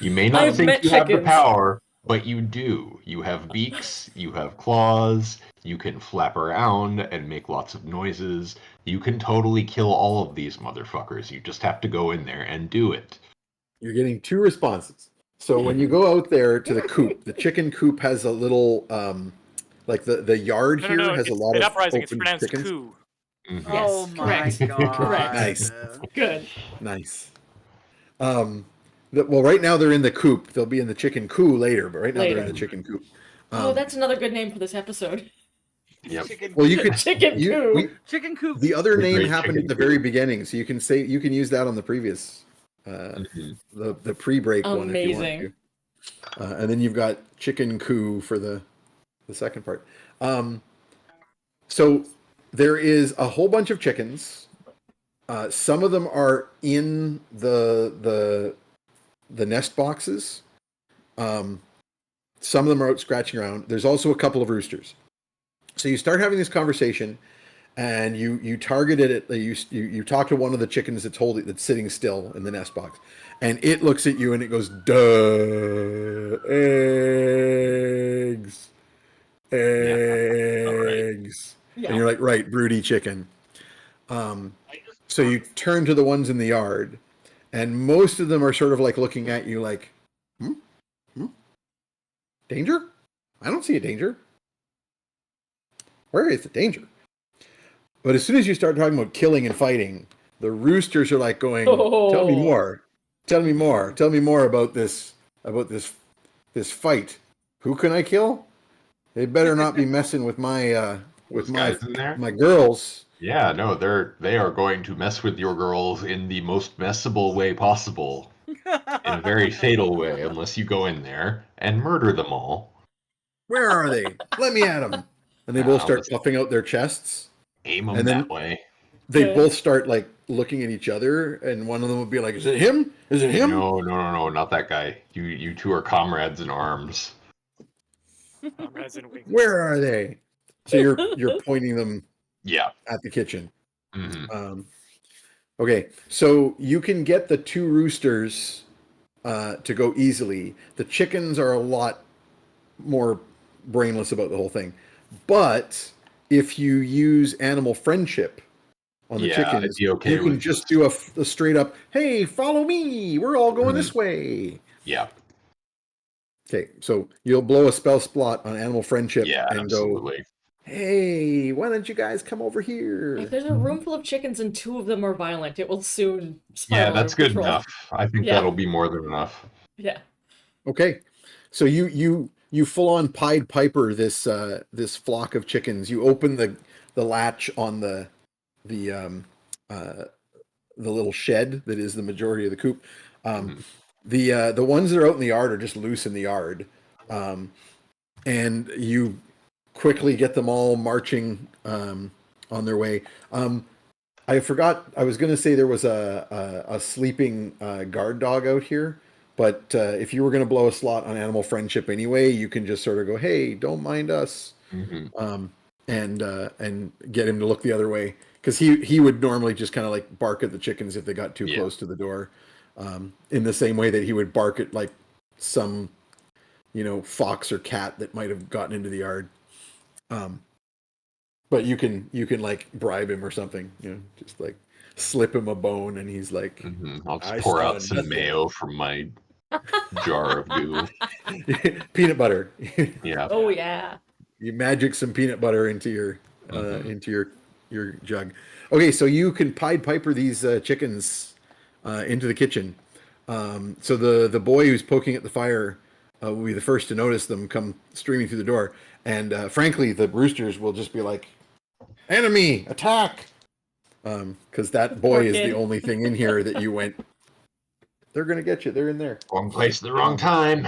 You may not I've think met you have the chickens. power, but you do. You have beaks, you have claws, you can flap around and make lots of noises. You can totally kill all of these motherfuckers. You just have to go in there and do it. You're getting two responses. So when you go out there to the coop, the chicken coop has a little, like the yard No, here no, no. has a It's lot in of uprising. It's open pronounced chickens. coup. Mhm. Yes, Oh my correct. god. Correct. Nice. Good. Nice. Well, right now they're in the coop. They'll be in the chicken coup later, but right now they're in the Later. chicken coop. Oh, that's another good name for this episode. Yep. Chicken, Well, you could Chicken coup. chicken coop. the other The name great happened chicken at the very coup. beginning, so you can use that on the previous Mhm. the pre-break one if you want Amazing. to. And then you've got chicken coup for the second part. So there is a whole bunch of chickens. Some of them are in the nest boxes. Some of them are out scratching around. There's also a couple of roosters. So you start having this conversation, and you target it at you talk to one of the chickens that's sitting still in the nest box, and it looks at you and it goes, "Duh, eggs, eggs," Yeah. and you're like, "Right, broody chicken." So you turn to the ones in the yard, and most of them are sort of like looking at you like, "Hmm? Hmm? Danger? I don't see a danger. Where is the danger?" But as soon as you start talking about killing and fighting, the roosters are like going, "Tell me Oh. more. Tell me more. Tell me more about this fight. Who can I kill? They better not be messing with my Those guys in there? my girls." Yeah, no, they are going to mess with your girls in the most messable way possible, in a very fatal way, unless you go in there and murder them all. "Where are they? Let me at them." And they both I'll start just puffing out their chests, aim them and then that way. they Good. both start like looking at each other, and one of them will be like, "Is it him? Is it him?" No, not that guy. You two are comrades in arms. Comrades in wings. "Where are they?" So you're pointing them Yeah. at the kitchen. Hmm. Okay, so you can get the two roosters to go easily. The chickens are a lot more brainless about the whole thing. But if you use animal friendship on the Yeah, chickens, I'd be okay you can with just do a straight up, "Hey, follow me. We're all going this way." Yeah, Okay, so you'll blow a spell slot on animal friendship yeah, and go, absolutely. "Hey, why don't you guys come over If here?" there's a room full of chickens and two of them are violent, it will soon Yeah, spiral out that's of good control. enough. I think Yeah. that'll be more than enough. Yeah. Okay, so you full on Pied Piper this flock of chickens. You open the latch on the uh, the little shed that is the majority of the coop. Mhm. The ones that are out in the yard are just loose in the yard, and you quickly get them all marching on their way. I forgot. I was going to say there was a sleeping guard dog out here, but if you were going to blow a slot on animal friendship anyway, you can just sort of go, "Hey, don't mind us," Mhm. And get him to look the other way, because he would normally just kind of like bark at the chickens if they got too Yeah. close to the door, in the same way that he would bark at like some fox or cat that might have gotten into the yard. But you can like bribe him or something, just like slip him a bone, and he's like, Mhm. I'll just "I pour saw out some nothing." mayo from my jar of goo. Peanut butter. Yeah. Oh yeah. You magic some peanut butter into your jug. Okay, so you can Pied Piper these chickens into the kitchen. So the boy who's poking at the fire will be the first to notice them come streaming through the door. And frankly, the roosters will just be like, "Enemy, attack!" Because that boy Poor is kid. the only thing in here that you went. They're gonna get you. They're in there. Wrong place at the wrong time.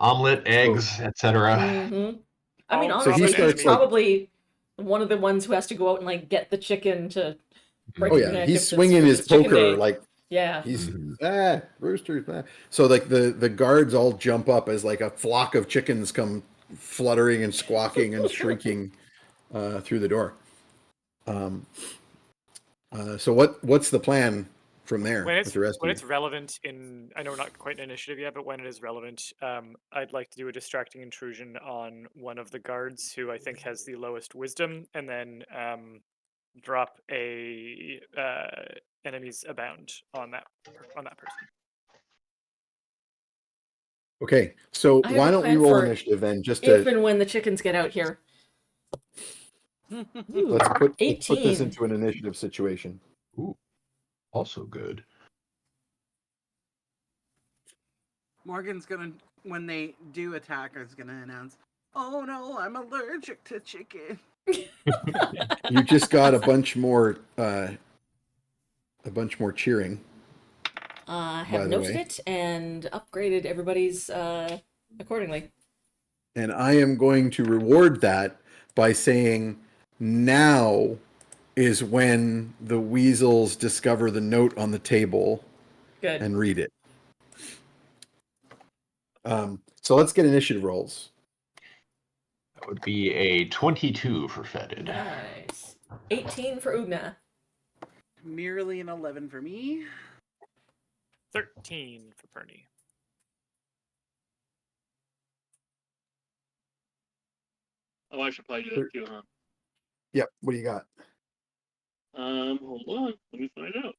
Omelet, eggs, etc. Mm-hmm. I mean, Oh, So he honestly, he's starts, like- probably one of the ones who has to go out and like get the chicken to break Oh your yeah, neck. he's if swinging if his it's chicken poker day. like Yeah. he's Mhm. roosters. So like the guards all jump up as like a flock of chickens come fluttering and squawking and shrieking through the door. So what's the plan from there When with it's the rest when of it's you? relevant in, I know not quite an initiative yet, but when it is relevant, I'd like to do a distracting intrusion on one of the guards who I think has the lowest wisdom, and then drop a enemies abound on that person. Okay, so I have why a don't we plan roll for initiative then? Just if to and when the chickens get out here. Ooh, let's put this 18. into an initiative situation. Ooh, also good. Morgan's gonna, when they do attack, is gonna announce, "Oh no, I'm allergic to chicken." You just got a bunch more cheering. I By have the noted way. it and upgraded everybody's accordingly. And I am going to reward that by saying now is when the weasels discover the note on the table Good. and read it. So let's get initiative rolls. That would be a 22 for Fetid. Nice. 18 for Ugna. Merely an 11 for me. 13 for Perny. Oh, I should probably do that too, huh? Yep. What do you got? Hold on. Let me find out.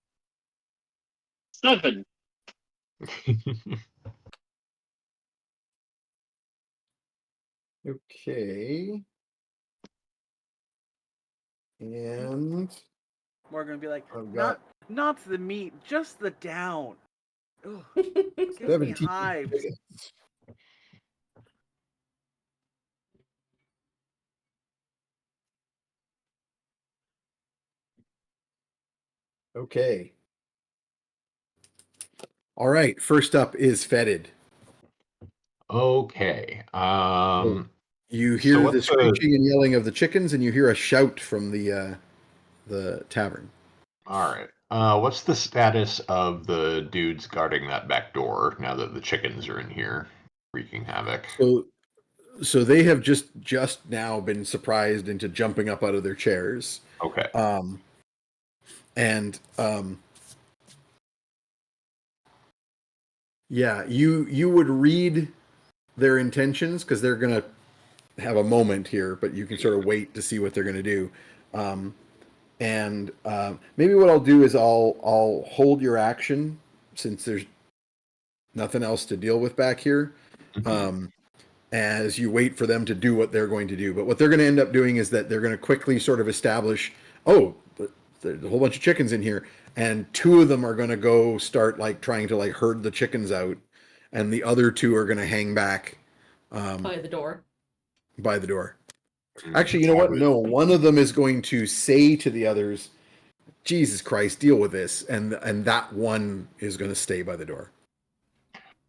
7. Okay. And Morgan would be like, I've got not the meat, just the down. Ugh, gives me 17. hives. Okay. All right. First up is Fetid. Okay. You So hear what's the the- screeching and yelling of the chickens, and you hear a shout from the tavern. All right. What's the status of the dudes guarding that back door now that the chickens are in here wreaking havoc? So they have just now been surprised into jumping up out of their chairs. Okay. Yeah, you would read their intentions because they're gonna have a moment here, but you can sort of wait to see what they're gonna do. Maybe what I'll do is I'll hold your action since there's nothing else to deal with back here. As you wait for them to do what they're going to do. But what they're going to end up doing is that they're going to quickly sort of establish, oh, there's a whole bunch of chickens in here, and 2 of them are going to go start like trying to like herd the chickens out, and the other 2 are going to hang back By the door. by the door. Actually, you know what? No, one of them is going to say to the others, "Jesus Christ, deal with this," and that one is going to stay by the door.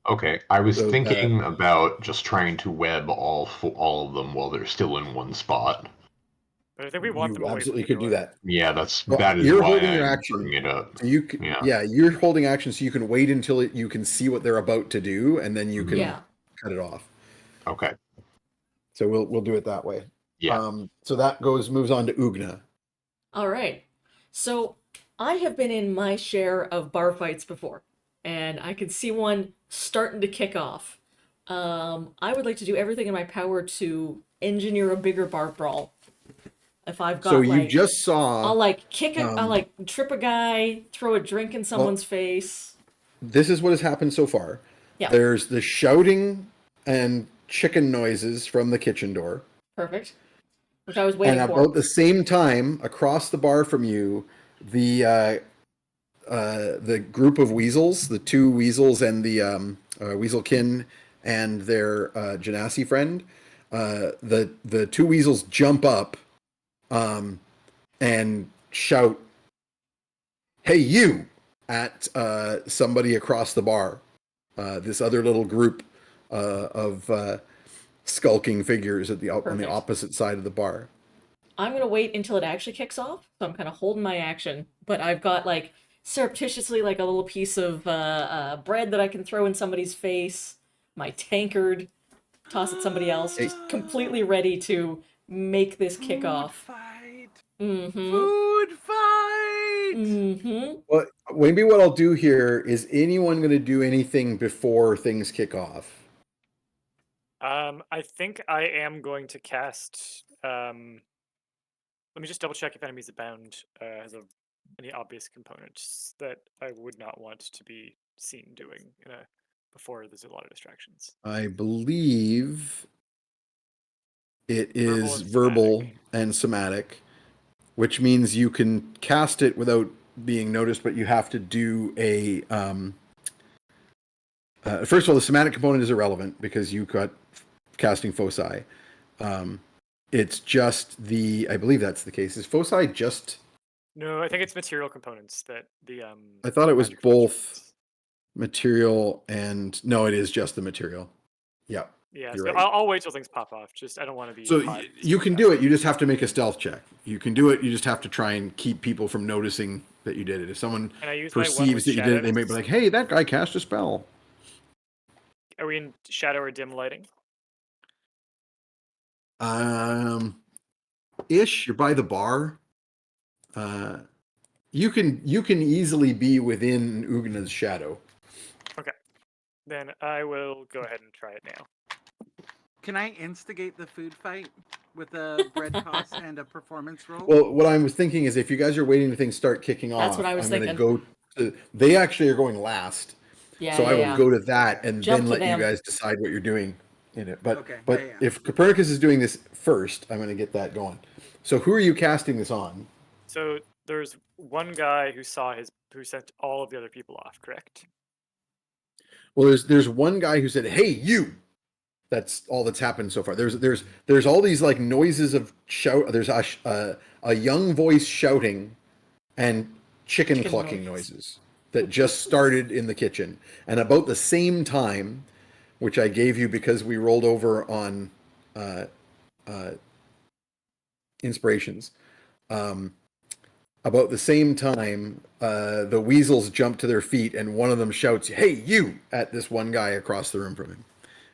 Okay, I was So, thinking about just trying to web all of them while they're still in one spot. But I think we want You them away absolutely from the could do door. that. Yeah, that's Well, that is you're why holding your I'm action. bringing it up. So you can, Yeah. you're holding action so you can wait until you can see what they're about to do, and then you can Yeah. cut it off. Okay. So we'll do it that way. Yeah. So that moves on to Ugna. All right. So I have been in my share of bar fights before, and I can see one starting to kick off. I would like to do everything in my power to engineer a bigger bar brawl. If I've got So you like, just saw. I'll like kick it, I'll like trip a guy, throw a drink in someone's face. This is what has happened so far. Yeah. There's the shouting and chicken noises from the kitchen door. Perfect. Which I was waiting And for. about the same time, across the bar from you, the the group of weasels, the two weasels and the weaselkin and their Genasi friend. The two weasels jump up and shout, "Hey, you!" at somebody across the bar. This other little group of skulking figures at on the Perfect. opposite side of the bar. I'm gonna wait until it actually kicks off, so I'm kind of holding my action. But I've got like surreptitiously like a little piece of bread that I can throw in somebody's face. My tankard, toss at somebody else, just completely ready to make this kick off. Fight. Mm-hmm. Food fight. Mm-hmm. Well, maybe what I'll do here is anyone going to do anything before things kick off? I think I am going to cast. Let me just double check if enemies abound has any obvious components that I would not want to be seen doing before there's a lot of distractions. I believe it Verbal is and verbal somatic. and somatic, which means you can cast it without being noticed, but you have to do a. First of all, the somatic component is irrelevant because you got casting foci. It's just I believe that's the case. Is foci just? No, I think it's material components that the. I thought it was magic both constructs. material and no, it is just the material. Yeah. Yeah, You're so right. I'll wait till things pop off. Just I don't want to be. So caught you can do it. You just have to make a stealth check. You can do it. You just have to try and keep people from noticing that you did it. If someone Can I use my one perceives with that you did it, they may be shadows? like, "Hey, that guy cast a spell." Are we in shadow or dim lighting? Ish. You're by the bar. You can easily be within Ugna's shadow. Okay, then I will go ahead and try it now. Can I instigate the food fight with a bread toss and a performance roll? Well, what I was thinking is if you guys are waiting to things start kicking off, That's what I was I'm going to thinking. go to. They actually are going last. Yeah, So I will yeah. go to that and Jump then to let them. you guys decide what you're doing in it. But Okay, but yeah. if Copernicus is doing this first, I'm going to get that going. So who are you casting this on? So there's one guy who sent all of the other people off, correct? Well, there's one guy who said, "Hey, you." That's all that's happened so far. There's all these like noises of shout. There's a young voice shouting and chicken clucking noises that just started in the kitchen. And about the same time, which I gave you because we rolled over on inspirations. About the same time, the weasels jump to their feet and one of them shouts, "Hey, you!" at this one guy across the room from him.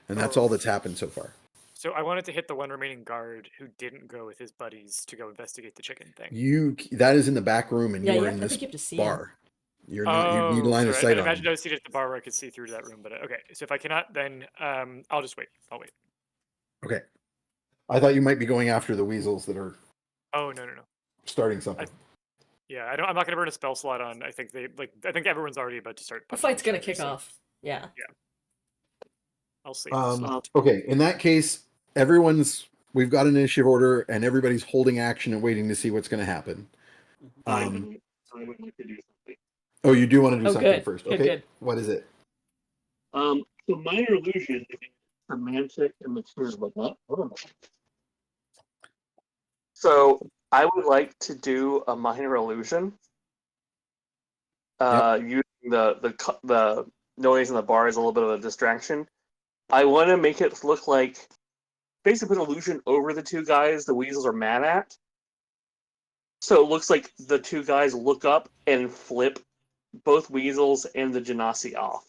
And that's all that's happened so far. So I wanted to hit the one remaining guard who didn't go with his buddies to go investigate the chicken thing. That is in the back room and Yeah, you you are have- in I this think you have to see bar. You're not. You need Oh, line of sorry. sight I on imagined I him. was seated at the bar where I could see through to that room, but okay. So if I cannot, then I'll just wait. I'll wait. Okay. I thought you might be going after the weasels that are Oh no. starting something. Yeah, I'm not gonna burn a spell slot on. I think everyone's already about to start. The punching fight's each gonna other, kick so off. Yeah. I'll save the slot. Okay. In that case, we've got an initiative order and everybody's holding action and waiting to see what's going to happen. I would like to do something. Oh, you do want to do Oh, something good. first. Good, Okay. good. What is it? So minor illusion, semantic and material, but not. So I would like to do a minor illusion. Using the noise in the bar is a little bit of a distraction. I want to make it look like basically put illusion over the two guys the weasels are mad at. So it looks like the two guys look up and flip both weasels and the Genasi off.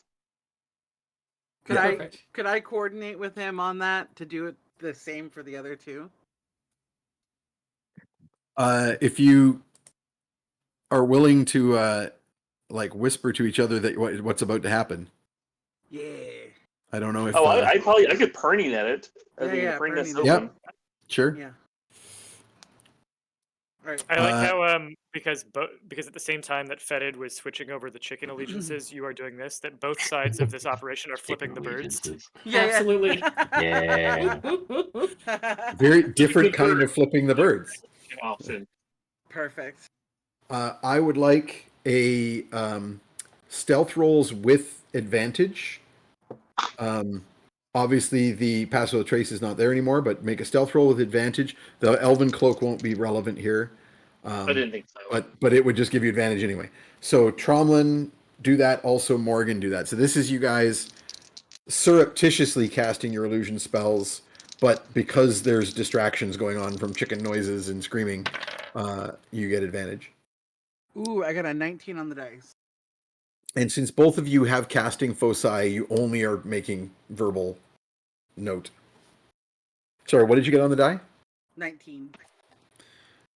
Could Perfect. I coordinate with him on that to do it the same for the other two? If you are willing to like whisper to each other that what's about to happen. Yeah. I don't know if. I could perning at it. Perning that's perning. open. Yep. Sure. Yeah. Right. I like how because at the same time that Fetid was switching over the chicken allegiances, you are doing this. That both sides of this operation are flipping the birds. Absolutely. Yeah. Very different kind of flipping the birds. Option. Perfect. I would like a stealth rolls with advantage. Obviously, the pass without trace is not there anymore, but make a stealth roll with advantage. The elven cloak won't be relevant here, I didn't think so. but it would just give you advantage anyway. So Tromlin, do that. Also Morgan, do that. So this is you guys surreptitiously casting your illusion spells, but because there's distractions going on from chicken noises and screaming, you get advantage. Ooh, I got a 19 on the dice. And since both of you have casting foci, you only are making verbal note. Sorry, what did you get on the die? 19.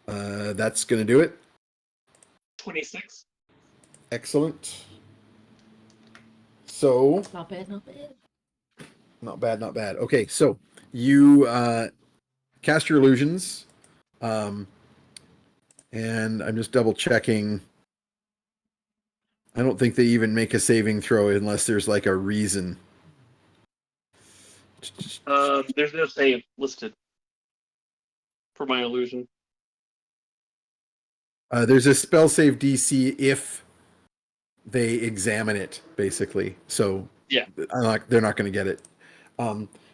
That's going to do it. 26. Excellent. So, Not bad, not bad. not bad, not bad. Okay, so you cast your illusions. And I'm just double checking. I don't think they even make a saving throw unless there's like a reason. There's no save listed for my illusion. There's a spell save DC if they examine it, basically. So Yeah. they're not going to get it.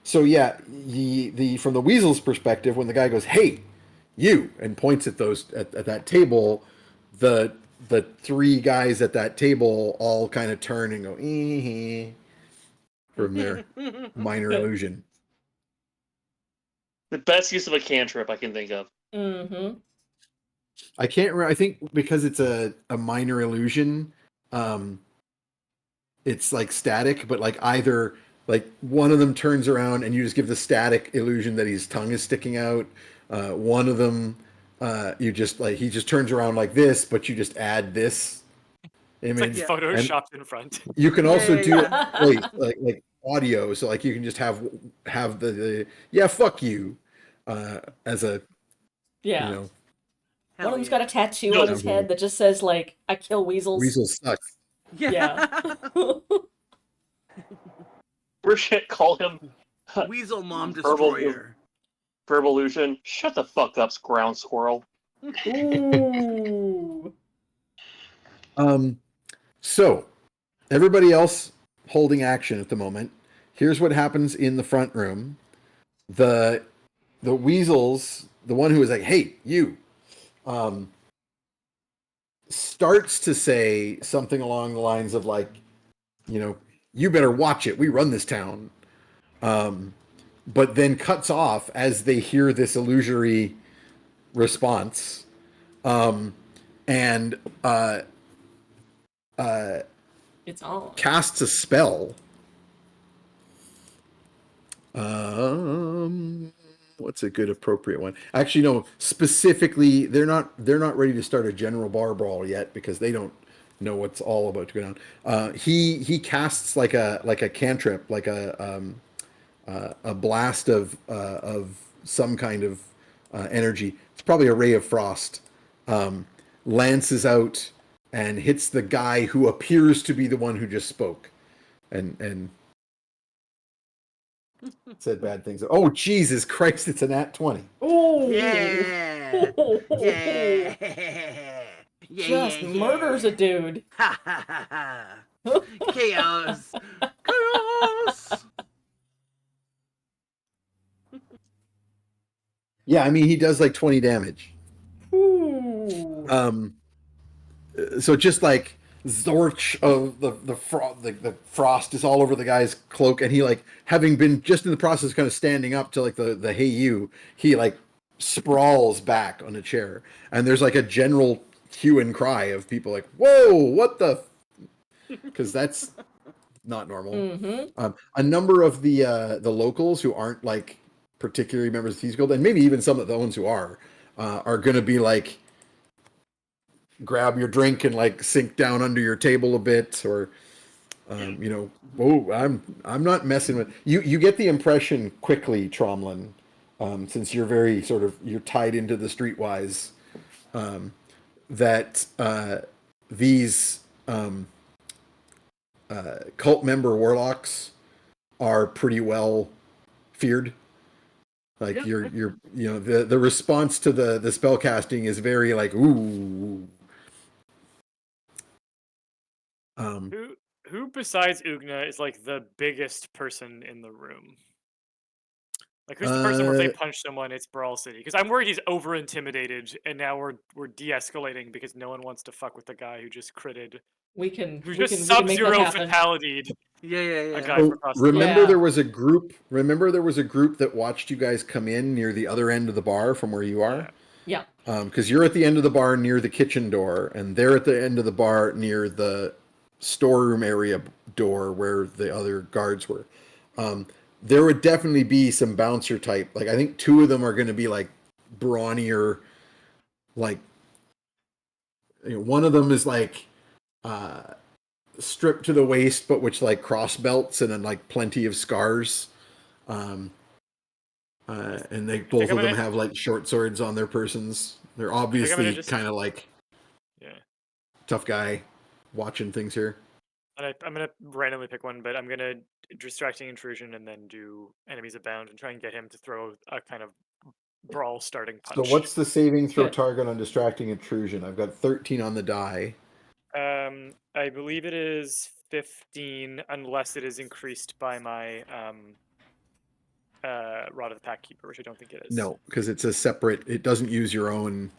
So yeah, from the weasel's perspective, when the guy goes, "Hey, you," and points at those at that table, the three guys at that table all kind of turn and go from their minor illusion. The best use of a cantrip I can think of. Mm-hmm. I can't remember. I think because it's a minor illusion, it's like static, but like either like one of them turns around and you just give the static illusion that his tongue is sticking out. One of them, you just like he just turns around like this, but you just add this It's like image. Yeah. photoshopped in front. You can also Yeah, do yeah, wait, like audio, so like you can just have the yeah, fuck you, as a Yeah. you know Hell One of them's yeah. got a tattoo No, on his head that just says like "I kill weasels." weasel sucks. Yeah. We're shit. Call him Weasel Mom Verbal- Destroyer. verbal illusion. Shut the fuck up, ground squirrel. Ooh. So everybody else holding action at the moment. Here's what happens in the front room. The weasels, the one who was like, "Hey, you," starts to say something along the lines of like, "You better watch it. We run this town." But then cuts off as they hear this illusory response, and It's on. casts a spell. What's a good appropriate one? Actually, no. Specifically, they're not ready to start a general bar brawl yet because they don't know what's all about to go down. He casts like a cantrip, like a blast of some kind of energy. It's probably a ray of frost. Lances out and hits the guy who appears to be the one who just spoke, and said bad things. Oh, Jesus Christ! It's a nat 20. Ooh. Yeah. Yeah. Yeah. Just murders a dude. Ha ha ha ha. Chaos. Chaos. Yeah, I mean he does like 20 damage. Ooh. So just like Zorch of the frost is all over the guy's cloak, and he like having been just in the process of kind of standing up to like the hey you, he like sprawls back on a chair, and there's like a general hue and cry of people like, "Whoa, what the?" Because that's not normal. Mm-hmm. A number of the locals who aren't like particularly members of Thieves Guild, and maybe even some of the ones who are going to be like, grab your drink and like sink down under your table a bit, or oh, I'm not messing with you. You get the impression quickly, Tromlin, since you're very sort of you're tied into the streetwise, that these cult member warlocks are pretty well feared. Like Yep. you're the response to the spell casting is very like ooh. Who besides Ugna is like the biggest person in the room? Like who's the person where if they punch someone, it's Brawl City? Because I'm worried he's over intimidated, and now we're de-escalating because no one wants to fuck with the guy who just critted, We can who we just can we can make that sub-zero happen. fatality'd Yeah, yeah, a yeah. guy So from across the remember Yeah. there was a group. Remember there was a group that watched you guys come in near the other end of the bar from where you are. Yeah. Yeah. Because you're at the end of the bar near the kitchen door, and they're at the end of the bar near the storeroom area door where the other guards were. There would definitely be some bouncer type. Like I think two of them are going to be like brawnier. Like one of them is like stripped to the waist, but which like cross belts and then like plenty of scars. And they both I'm of them gonna- have like short swords on their persons. They're gonna obviously just- kind of like Yeah. tough guy watching things here. And I'm gonna randomly pick one, but I'm gonna distracting intrusion and then do enemies abound and try and get him to throw a kind of brawl starting punch. So what's the saving throw Good. target on distracting intrusion? I've got 13 on the die. I believe it is 15 unless it is increased by my Rod of the Pack Keeper, which I don't think it is. No, because it's a separate. It doesn't use your own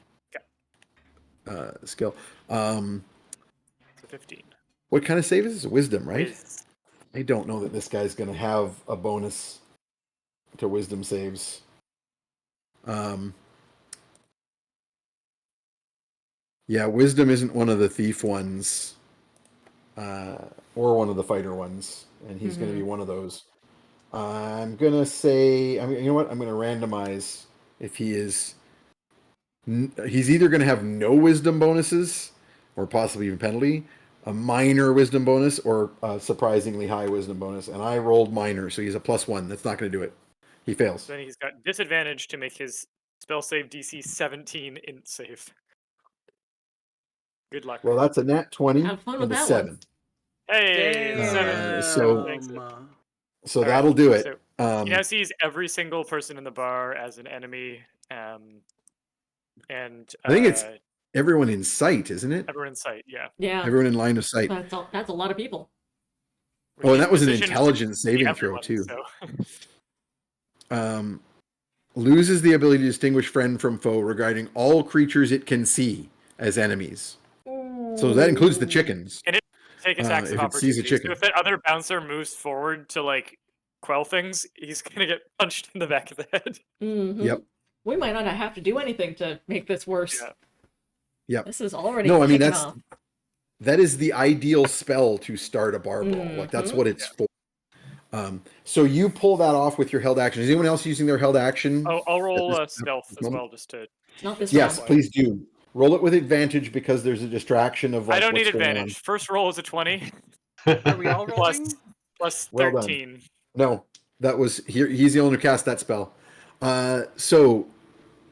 skill. So 15. What kind of save is this? Wisdom, right? Is I don't know that this guy's going to have a bonus to wisdom saves. Yeah, wisdom isn't one of the thief ones, or one of the fighter ones, and he's going to be one of those. I'm going to say, I mean, you know what? I'm going to randomize if he is. He's either going to have no wisdom bonuses, or possibly even penalty, a minor wisdom bonus, or a surprisingly high wisdom bonus. And I rolled minor, so he's a +1. That's not going to do it. He fails. then he's got disadvantage to make his spell save DC 17 int save. Good luck. Well, that's a nat 20 Have fun with and a that 7. one. Hey, Damn. 7. so- Makes it. So All right, that'll do it. so he now sees every single person in the bar as an enemy, and I think it's everyone in sight, isn't it? everyone in sight. Yeah. Yeah. Everyone in line of sight. That's a lot of people. Oh, and that was an Position to intelligence see saving throw, everyone, too. So. Loses the ability to distinguish friend from foe regarding all creatures it can see as enemies. So that includes the chickens. Take attacks of if it sees a opportunity. chicken. So if that other bouncer moves forward to like quell things, he's gonna get punched in the back of the head. Mhm. Yep. We might not have to do anything to make this worse. Yeah. Yep. This is already No, I mean, kicking that's off. that is the ideal spell to start a bar brawl. Like that's what it's for. So you pull that off with your held action. Is anyone else using their held action? I'll roll At a this stealth as moment? well, just to. Not this Yes, round. please do. Roll it with advantage because there's a distraction of like I don't need what's going on. advantage. First roll is a 20 Are we all rolling? plus Well done. 13. No, that was here. He's the only one who cast that spell. So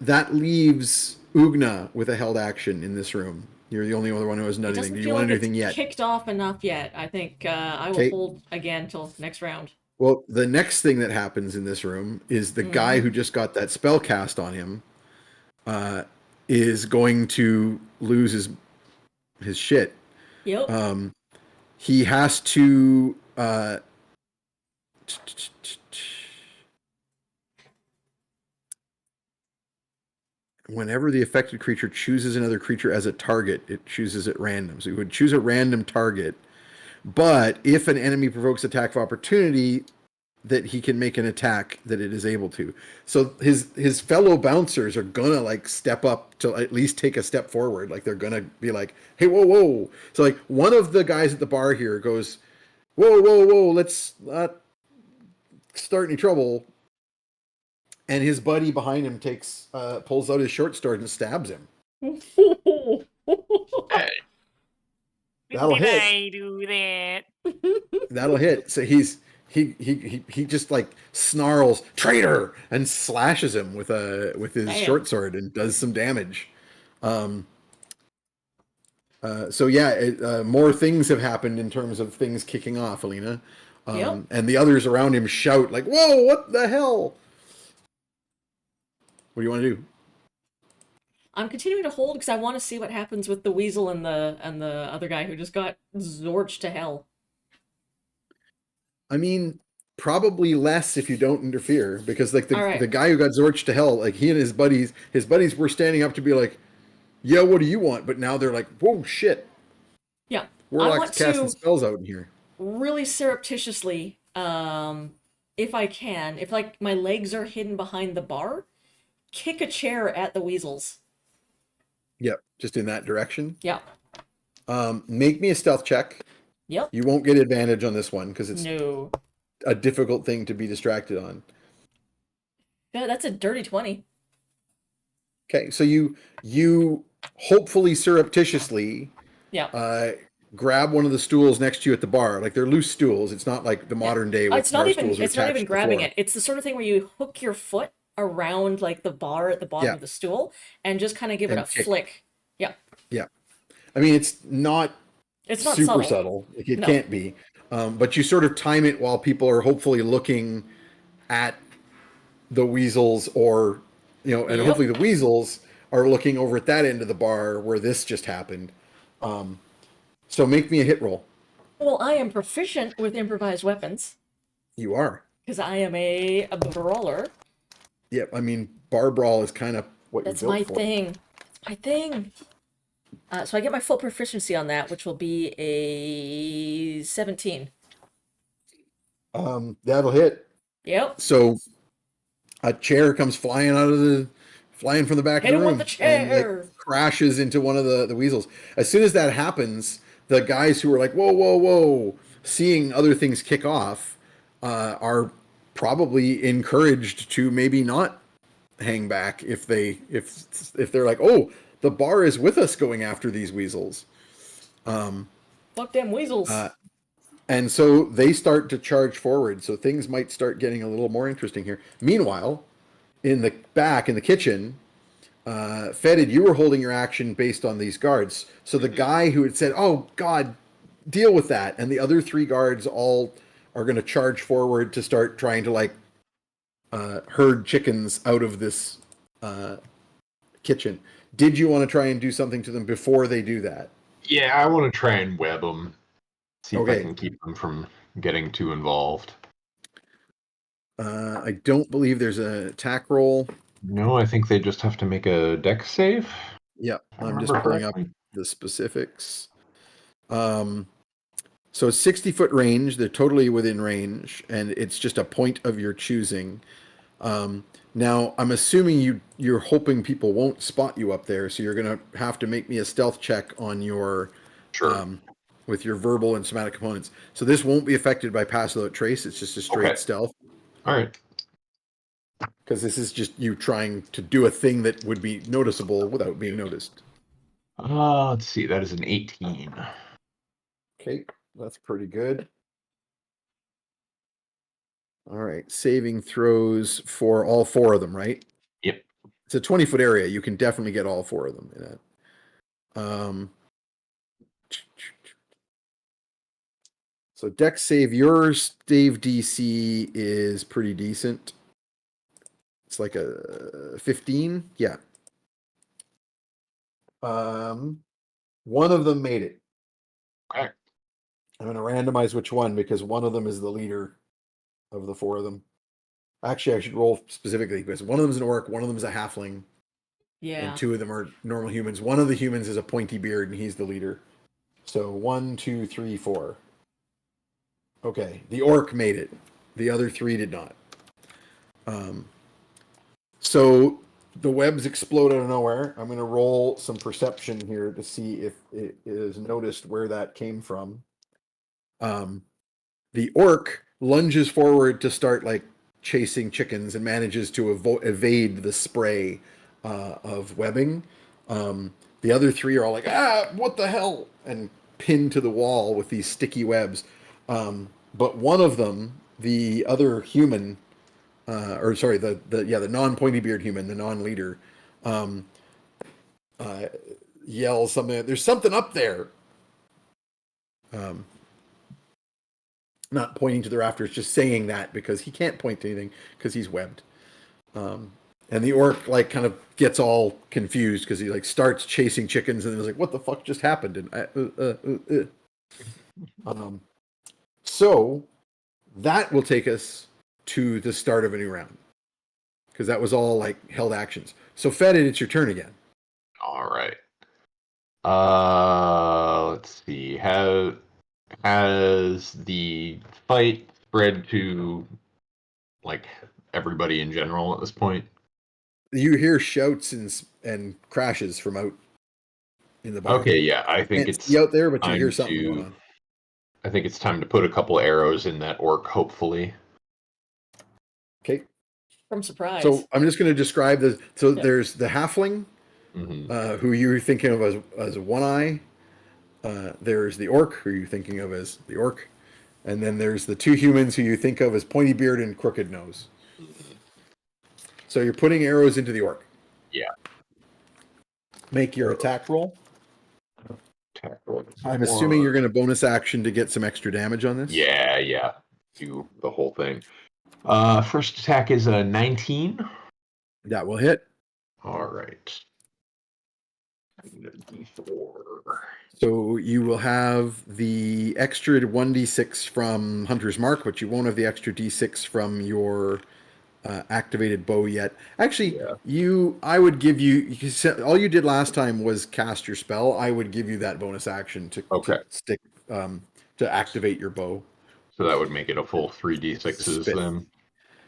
that leaves Ugna with a held action in this room. You're the only other one who hasn't done It anything. doesn't Do you feel want like to do it's anything yet? kicked off enough yet. I think I will Okay. hold again till next round. Well, the next thing that happens in this room is the guy who just got that spell cast on him is going to lose his shit. Yep. He has to whenever the affected creature chooses another creature as a target, it chooses at random. So he would choose a random target. But if an enemy provokes attack of opportunity, that he can make an attack that it is able to. So his fellow bouncers are gonna like step up to at least take a step forward. Like they're gonna be like, hey, whoa. So like one of the guys at the bar here goes, whoa, let's not start any trouble. And his buddy behind him pulls out his short sword and stabs him. That'll hit. I do that? That'll hit. So he just like snarls traitor and slashes him with his Damn. short sword and does some damage. So yeah, more things have happened in terms of things kicking off, Alina. Yep. And the others around him shout like, "Whoa, what the hell?" What do you want to do? I'm continuing to hold because I want to see what happens with the weasel and the other guy who just got zorched to hell. I mean, probably less if you don't interfere, because like All right. the guy who got zorched to hell, like he and his buddies were standing up to be like, "Yeah, what do you want?" But now they're like, "Whoa, shit! Yeah. I Warlock's want casting to spells out in here." really surreptitiously, if I can, if like my legs are hidden behind the bar, kick a chair at the weasels. Yep, just in that direction. Yeah. Make me a stealth check. Yep. You won't get advantage on this one because it's No. a difficult thing to be distracted on. Yeah, that's a dirty 20. Okay, so you hopefully surreptitiously Yeah. grab one of the stools next to you at the bar. Like they're loose stools. It's not like the Yeah. modern day with It's not bar even stools are it's not attached even to the grabbing floor. it. It's the sort of thing where you hook your foot around like the bar at the bottom Yeah, of the stool and just kind of give it a and kick. flick. Yeah. Yeah, I mean it's not It's not super subtle. subtle. It No. can't be, but you sort of time it while people are hopefully looking at the weasels, or and Yep. hopefully the weasels are looking over at that end of the bar where this just happened. So make me a hit roll. Well, I am proficient with improvised weapons You are. because I am a brawler. Yep. I mean, bar brawl is kind of what That's you're my built for. thing. It's my thing. So I get my full proficiency on that, which will be a 17. That'll hit. Yep. So a chair comes flying from the back Hit of the him with room the and it chair. crashes into one of the weasels. As soon as that happens, the guys who are like, whoa, whoa, whoa, seeing other things kick off, are probably encouraged to maybe not hang back if they're like, oh, the bar is with us going after these weasels. Fuck them weasels. And so they start to charge forward. So things might start getting a little more interesting here. Meanwhile, in the back, in the kitchen, Fetid, you were holding your action based on these guards. So the guy who had said, "Oh God, deal with that," and the other three guards all are going to charge forward to start trying to like herd chickens out of this kitchen. Did you want to try and do something to them before they do that? Yeah, I want to try and web them. See if I Okay. can keep them from getting too involved. I don't believe there's an attack roll. No, I think they just have to make a dex save. Yep, if I I'm just remember pulling up correctly. the specifics. So 60-foot range, they're totally within range, and it's just a point of your choosing. Now, I'm assuming you're hoping people won't spot you up there, so you're going to have to make me a stealth check on your Sure. with your verbal and somatic components. So this won't be affected by pass without trace. It's just a straight Okay. stealth, All right. because this is just you trying to do a thing that would be noticeable without being noticed. Let's see. That is an 18. Okay, that's pretty good. All right, saving throws for all four of them, right? Yep. It's a 20-foot area. You can definitely get all four of them in that. So Dex save, your save DC is pretty decent. It's like a 15. Yeah. One of them made it. Okay. I'm going to randomize which one because one of them is the leader of the four of them. Actually, I should roll specifically because one of them is an orc, one of them is a halfling, Yeah. and two of them are normal humans. One of the humans is a pointy beard, and he's the leader. So 1, 2, 3, 4. Okay, the orc made it. The other three did not. So the webs explode out of nowhere. I'm going to roll some perception here to see if it is noticed where that came from. The orc lunges forward to start like chasing chickens and manages to evade the spray of webbing. The other three are all like, what the hell? And pinned to the wall with these sticky webs. But one of them, the other human, the non-pointy beard human, the non-leader, yells something. There's something up there. Not pointing to the rafters, just saying that because he can't point to anything because he's webbed. And the orc like kind of gets all confused because he like starts chasing chickens and is like, "What the fuck just happened?" And so that will take us to the start of a new round because that was all like held actions. So Fetid, it's your turn again. All right. Let's see. Has the fight spread to like everybody in general at this point? You hear shouts and crashes from out in the bar. Okay, yeah. I think Can't it's see out there, but you time hear something going to. on. I think it's time to put a couple arrows in that orc. Hopefully. Okay. From surprise. So I'm just going to describe the. So Yeah. there's the halfling, who you're thinking of as one eye. There's the orc, who you're thinking of as the orc, and then there's the two humans who you think of as pointy beard and crooked nose. So you're putting arrows into the orc. Yeah. Make your attack roll. Attack roll. I'm assuming you're going to bonus action to get some extra damage on this. Yeah. Do the whole thing. First attack is a 19. That will hit. All right. D4. So you will have the extra 1d6 from Hunter's Mark, but you won't have the extra d6 from your activated bow yet. Actually, Yeah. I would give you, all you did last time was cast your spell. I would give you that bonus action to stick to activate your bow. So that would make it a full 3d6s Spit. then.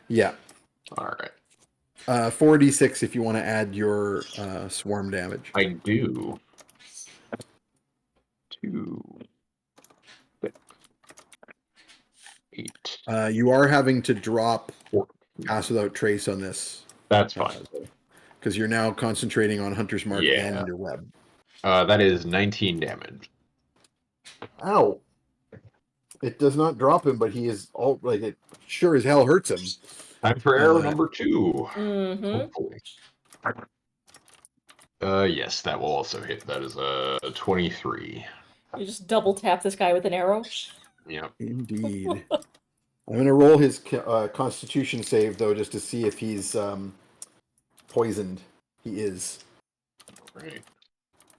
Yeah. All right. 4d6 if you want to add your swarm damage. I do. 2, 6, 8. You are having to drop 4. Pass Without Trace on this. That's fine. Because you're now concentrating on Hunter's Mark and your web. That is 19 damage. Ow. It does not drop him, but he is all like it sure as hell hurts him. Time for arrow number 2. Mm-hmm. Hopefully. Yes, that will also hit. That is a 23. You just double tap this guy with an arrow. Yep. Indeed. I'm going to roll his Constitution save though, just to see if he's poisoned. He is. Right.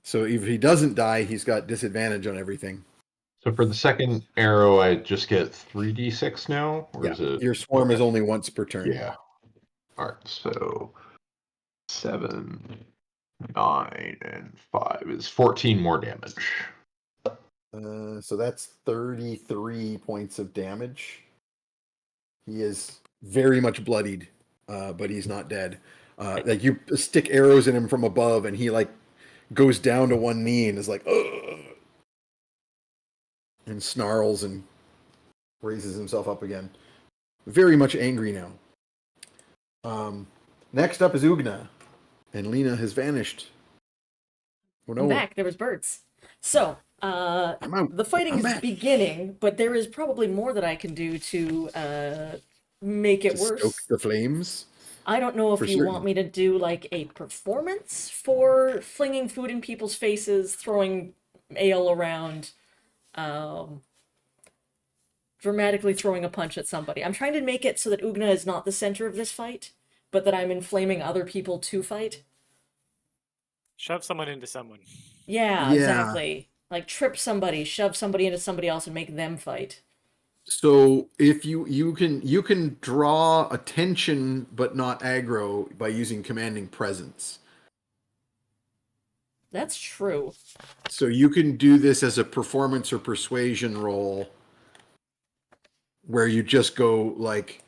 So if he doesn't die, he's got disadvantage on everything. So for the second arrow, I just get 3d6 now? Or is it... Your swarm is only once per turn. Yeah. All right, so 7, 9, and 5 is 14 more damage. So that's 33 points of damage. He is very much bloodied, but he's not dead. Like you stick arrows in him from above, and he like goes down to one knee and is like, ugh, and snarls and raises himself up again. Very much angry now. Next up is Ugna, and Lena has vanished. Oh, no. I'm back. There was birds. So, I'm out. the fighting I'm is back. beginning, but there is probably more that I can do to make it To worse. stoke the flames. I don't know if For you certain. want me to do like a performance for flinging food in people's faces, throwing ale around, dramatically throwing a punch at somebody. I'm trying to make it so that Ugna is not the center of this fight, but that I'm inflaming other people to fight. Shove someone into someone. Yeah, Yeah. exactly. Like trip somebody, shove somebody into somebody else, and make them fight. So if you can draw attention but not aggro by using commanding presence. That's true. So you can do this as a performance or persuasion roll where you just go like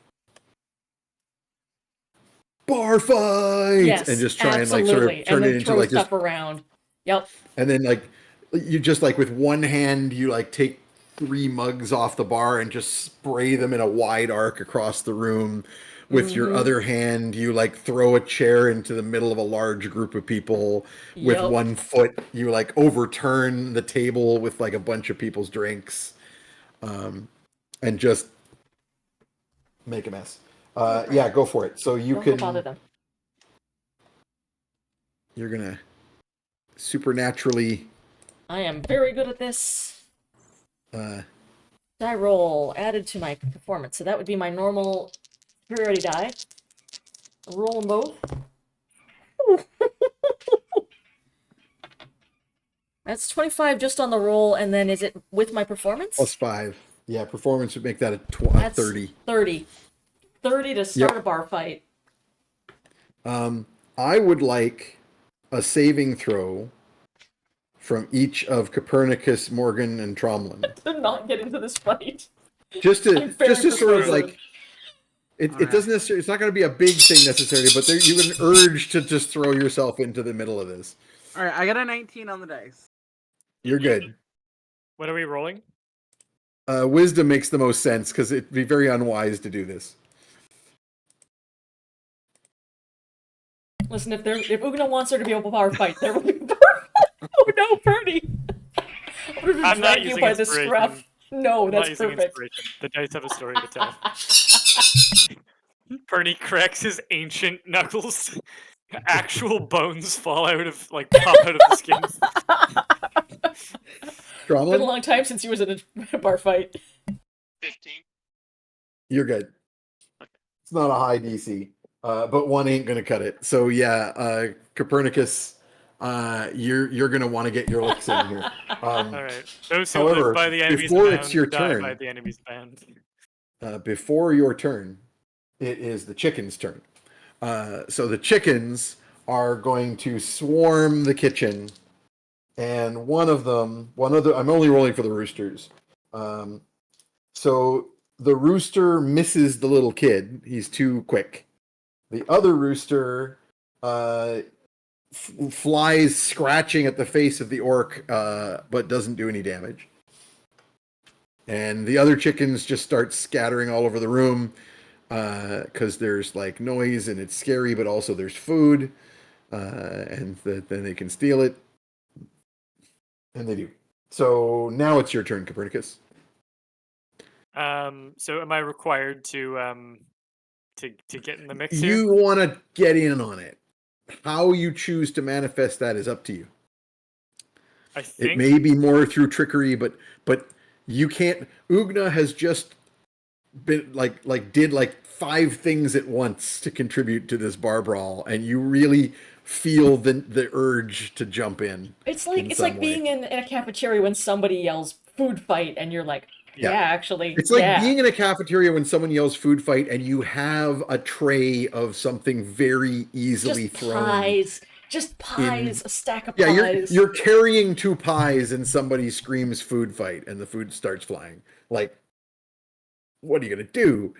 bar fight Yes, and just try absolutely. and like sort of turn and then it into throw like stuff this, around. Yep. and then like you just like with one hand you like take 3 mugs off the bar and just spray them in a wide arc across the room. With your other hand, you like throw a chair into the middle of a large group of people. With Yep. one foot, you like overturn the table with like a bunch of people's drinks, and just make a mess. Yeah, go for it. So you Don't go bother them. you're gonna supernaturally I am very good at this. uh, Die roll added to my performance. So that would be my normal superiority die. Roll them both. That's 25 just on the roll, and then is it with my performance? +5. Yeah, performance would make that a That's 30. 30. 30 to start a bar fight. I would like a saving throw from each of Copernicus, Morgan, and Tromlin. To not get into this fight. Just I'm to very sort of persuasive. like it doesn't necessarily, it's not going to be a big thing necessarily, but there, you have an urge to just throw yourself into the middle of this. All right, I got a 19 on the dice. You're good. What are we rolling? Wisdom makes the most sense because it'd be very unwise to do this. Listen, if Ugna wants her to be able to bar fight, there will be bar fight. Oh no, Purdy! I'm not you using by the inspiration. scruff. No, I'm that's not using perfect. inspiration. The dice have a story to tell. Perny cracks his ancient knuckles. Actual bones fall out of, like, pop out of the skins. It's been a Tromlin, long time since he was in a bar fight. 15. you're good. It's not a high DC, but one ain't gonna cut it. So yeah, Copernicus, you're gonna want to get your licks in here. Alright. Those who However, live by the enemy's before bound it's your die turn- by the enemy's band. Before your turn, it is the chicken's turn. So the chickens are going to swarm the kitchen, and I'm only rolling for the roosters. So the rooster misses the little kid. He's too quick. The other rooster flies scratching at the face of the orc, but doesn't do any damage. And the other chickens just start scattering all over the room because there's like noise and it's scary, but also there's food, and then they can steal it, and they do. So now it's your turn, Copernicus. So am I required to get in the mix here? You want to get in on it. How you choose to manifest that is up to you. I think It may be more through trickery, but you can't. Ugna has just been did like 5 things at once to contribute to this bar brawl, and you really feel the urge to jump in. It's like being in a cafeteria when somebody yells "food fight" and you're like, Yeah. yeah actually, It's like yeah. being in a cafeteria when someone yells "food fight" and you have a tray of something very easily just thrown. pies. Just pies, a stack of Yeah, pies. you're carrying 2 pies and somebody screams "food fight" and the food starts flying. Like, what are you gonna do?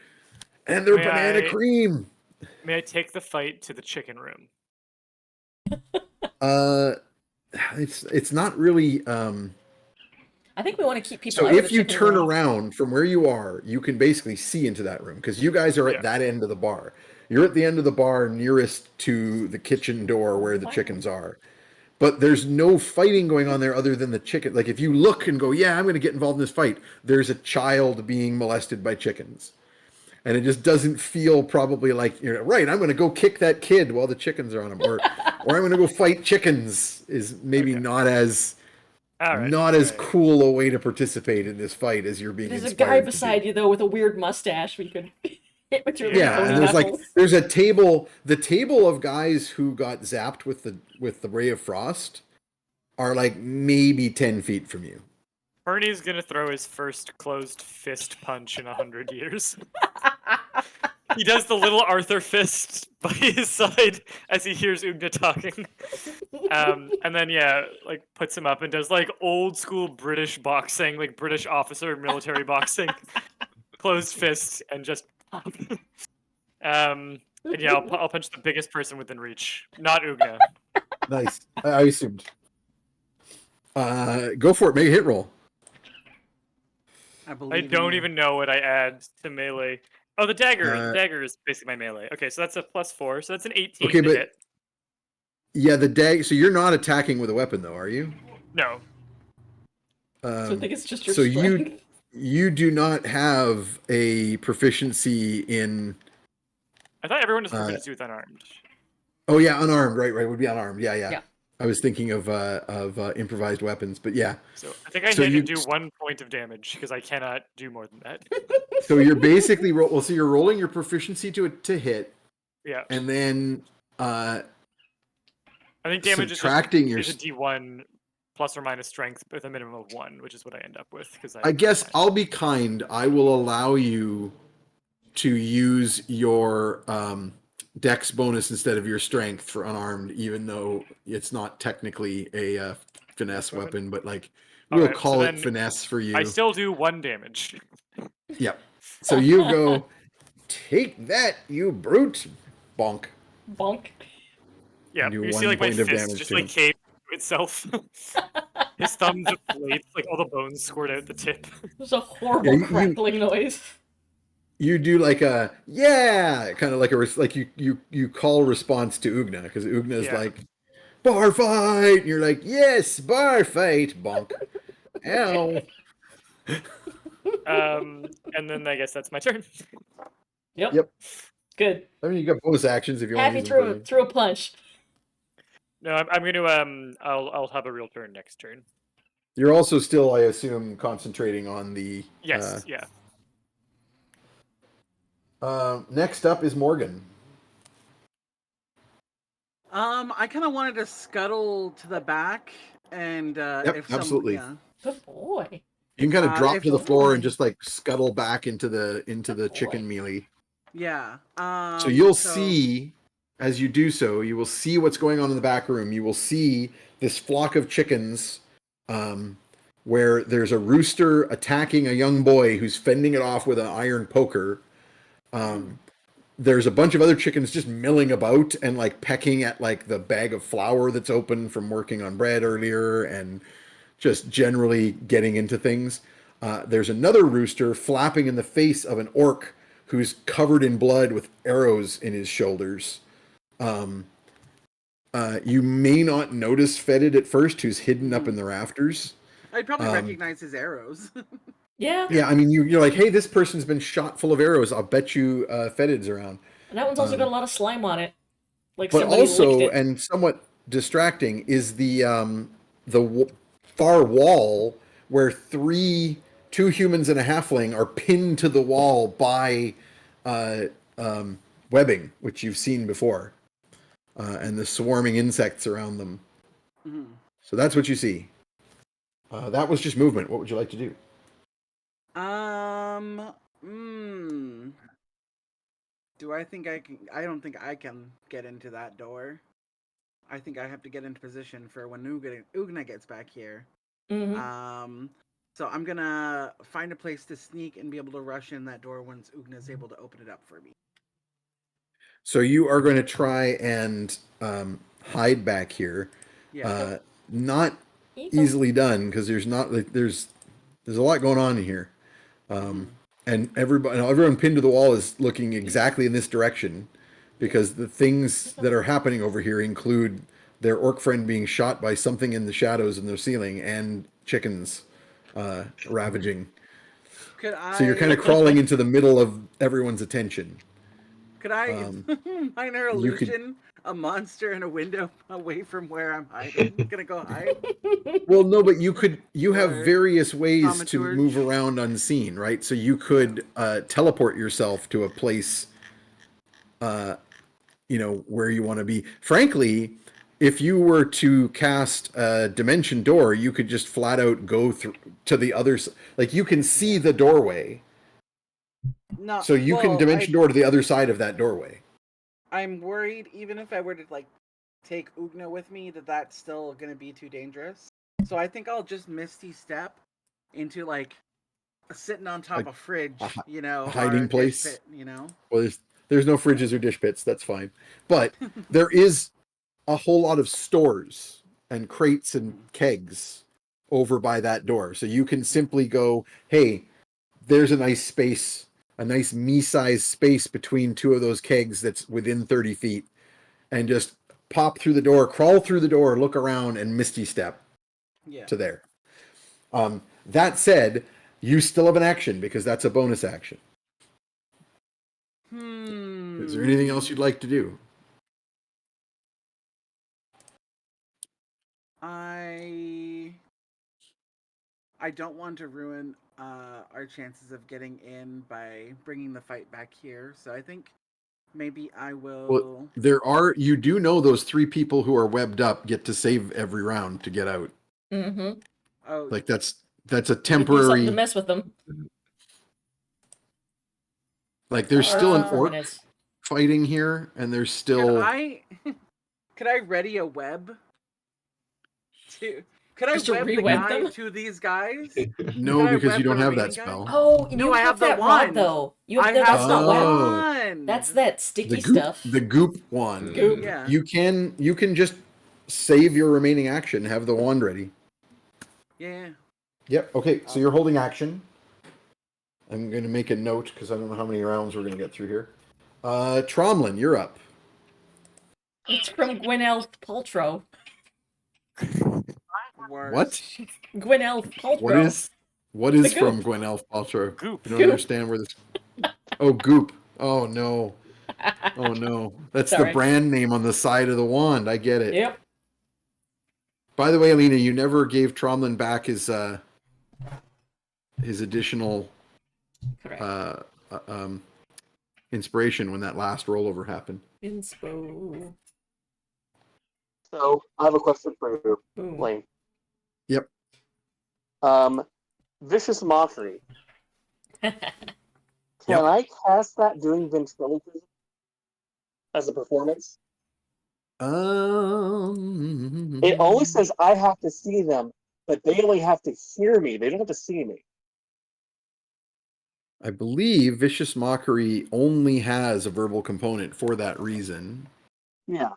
And they're May banana I- cream. May I take the fight to the chicken room? It's not really. I think we want to keep people So out of if the you chicken turn room. around from where you are, you can basically see into that room because you guys are at Yeah. that end of the bar. You're at the end of the bar nearest to the kitchen door where the Wow. chickens are. But there's no fighting going on there other than the chicken. Like if you look and go, yeah, I'm going to get involved in this fight, there's a child being molested by chickens. And it just doesn't feel probably like, you're right, I'm going to go kick that kid while the chickens are on him. Or I'm going to go fight chickens is maybe Okay. not as All right. not as all right. cool a way to participate in this fight as you're being There's a inspired guy to do. beside you though with a weird mustache we could hit with your Yeah, bony and there's like knuckles. there's a table. The table of guys who got zapped with the ray of frost are like maybe 10 feet from you. Bernie's gonna throw his first closed fist punch in 100 years. He does the little Arthur fist by his side as he hears Ugna talking. And then like puts him up and does like old school British boxing, like British officer military boxing. Closed fists and just pop. And yeah, I'll punch the biggest person within reach, not Ugna. Nice. I assumed. Go for it. Make a hit roll. I believe. I in don't you. even know what I add to melee. Oh, the dagger. Uh, The dagger is basically my melee. Okay, so that's a +4. So that's an 18 Okay, to but- hit. Yeah, the dag. So you're not attacking with a weapon though, are you? No. So I think it's just your so strength. you do not have a proficiency in. I thought everyone was proficiency with unarmed. Oh yeah, unarmed. Right. Would be unarmed. Yeah. Yeah. I was thinking of improvised weapons, but yeah. So I think I So hit you- and do 1 point of damage because I cannot do more than that. So you're basically so you're rolling your proficiency to hit, Yeah. and then I think damage subtracting your is a D1 plus or minus strength with a minimum of 1, which is what I end up with. Because I guess I'll be kind. I will allow you to use your dex bonus instead of your strength for unarmed, even though it's not technically a finesse weapon, but like we'll Alright, so call it then finesse for you. I still do 1 damage. Yep. So you go, take that, you brute. Bonk. Bonk. Yeah, Do you see 1 like my point of fist damage just to like him. cave to itself. His thumb deflates, like all the bones squirt out the tip. There's a horrible Yeah, you- crackling noise. You do like a kind of like like you call response to Ugna because Ugna's Yeah. like bar fight, and you're like yes bar fight, bonk, ow. And then I guess that's my turn. Yep. Yep. Good. I mean you got bonus actions if you want to Happy use them. For threw a punch. No, I'm gonna I'll have a real turn next turn. You're also still, I assume, concentrating on the. Yes, yeah. Next up is Morgan. I kind of wanted to scuttle to the back, and Yep, absolutely. yeah. Good boy. You can kind of drop if to the floor someone- and just like scuttle back into the Good chicken boy. mealy. Yeah. So you'll see, as you do so, you will see what's going on in the back room. You will see this flock of chickens, where there's a rooster attacking a young boy who's fending it off with an iron poker. There's a bunch of other chickens just milling about and like pecking at like the bag of flour that's open from working on bread earlier and just generally getting into things. There's another rooster flapping in the face of an orc who's covered in blood with arrows in his shoulders. You may not notice Fetid at first, who's hidden up in the rafters. I'd probably recognize his arrows. Yeah. Yeah, I mean, you're like, hey, this person's been shot full of arrows. I'll bet you Fetid's around. And that one's also got a lot of slime on it. Like But somebody also, licked it. and somewhat distracting, is the far wall where two humans and a halfling are pinned to the wall by webbing, which you've seen before, and the swarming insects around them. Mhm. So that's what you see. That was just movement. What would you like to do? Do I think I can? I don't think I can get into that door. I think I have to get into position for when Ugna gets back here. Mm-hmm. So I'm gonna find a place to sneak and be able to rush in that door once Ugna's able to open it up for me. So you are going to try and hide back here. Yeah. Not easily done because there's not like there's a lot going on in here. And everyone pinned to the wall is looking exactly in this direction because the things that are happening over here include their orc friend being shot by something in the shadows in their ceiling and chickens ravaging. So you're kind of crawling into the middle of everyone's attention. Could I minor you could- illusion a monster in a window away from where I'm hiding? Gonna go hide. Well, no, but you have Or various ways to thaumaturge. move around unseen, right? So you could teleport yourself to a place, where you want to be. Frankly, if you were to cast a dimension door, you could just flat out go through to the other side. Like you can see the doorway, No. so you can dimension door to the other side of that doorway. I'm worried, even if I were to take Ugna with me, that's still gonna be too dangerous. So I think I'll just Misty Step into sitting on top Like of a fridge, a or hiding dish place? pit, Well, there's no fridges or dish pits. That's fine, but there is a whole lot of stores and crates and kegs over by that door. So you can simply go, hey, there's a nice space, a nice me-sized space between two of those kegs that's within 30 feet, and just pop through the door, crawl through the door, look around, and Misty Step to there. That said, you still have an action because that's a bonus action. Is there anything else you'd like to do? I don't want to ruin our chances of getting in by bringing the fight back here. So I think maybe I will. Well, you do know those 3 people who are webbed up get to save every round to get out. Mm-hmm. Oh, Like that's a Do something to temporary. mess with them. Like there's still an 4 orc minutes. fighting here, and there's could still. I could I ready a web to could I Just to web the re-web guy them? to these guys? No, Could I because you web the don't have that remaining guys? spell. Oh, No, you I have have the that rod wand. though. You I have, no, have that's the not web. Oh. wand. That's that The sticky goop, stuff. the goop wand. Goop. Yeah. You can just save your remaining action, have the wand ready. Yeah. Yep. Okay. So you're holding action. I'm going to make a note because I don't know how many rounds we're going to get through here. Tromlin, you're up. It's from Gwyneth Paltrow. Worse. What? Gwyneth Paltrow. What is The from goop. Gwyneth Paltrow? Goop. I don't Goop. understand where this. Oh, goop. Oh no. Oh no. That's the Sorry. brand name on the side of the wand. I get it. Yep. By the way, Alina, you never gave Tromlin back his additional Correct. inspiration when that last rollover happened. Inspo. So I have a question for you, Boom. Lane. Yep. Vicious Mockery. Can Yep. I cast that doing ventriloquism as a performance? It always says I have to see them, but they only have to hear me. They don't have to see me. I believe Vicious Mockery only has a verbal component for that reason. Yeah.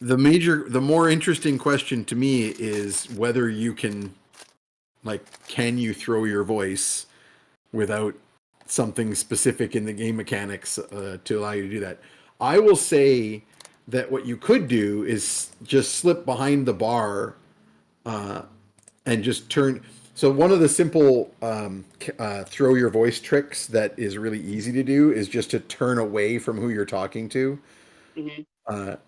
The more interesting question to me is whether you can you throw your voice without something specific in the game mechanics to allow you to do that. I will say that what you could do is just slip behind the bar and just turn. So one of the simple throw your voice tricks that is really easy to do is just to turn away from who you're talking to. Mm-hmm.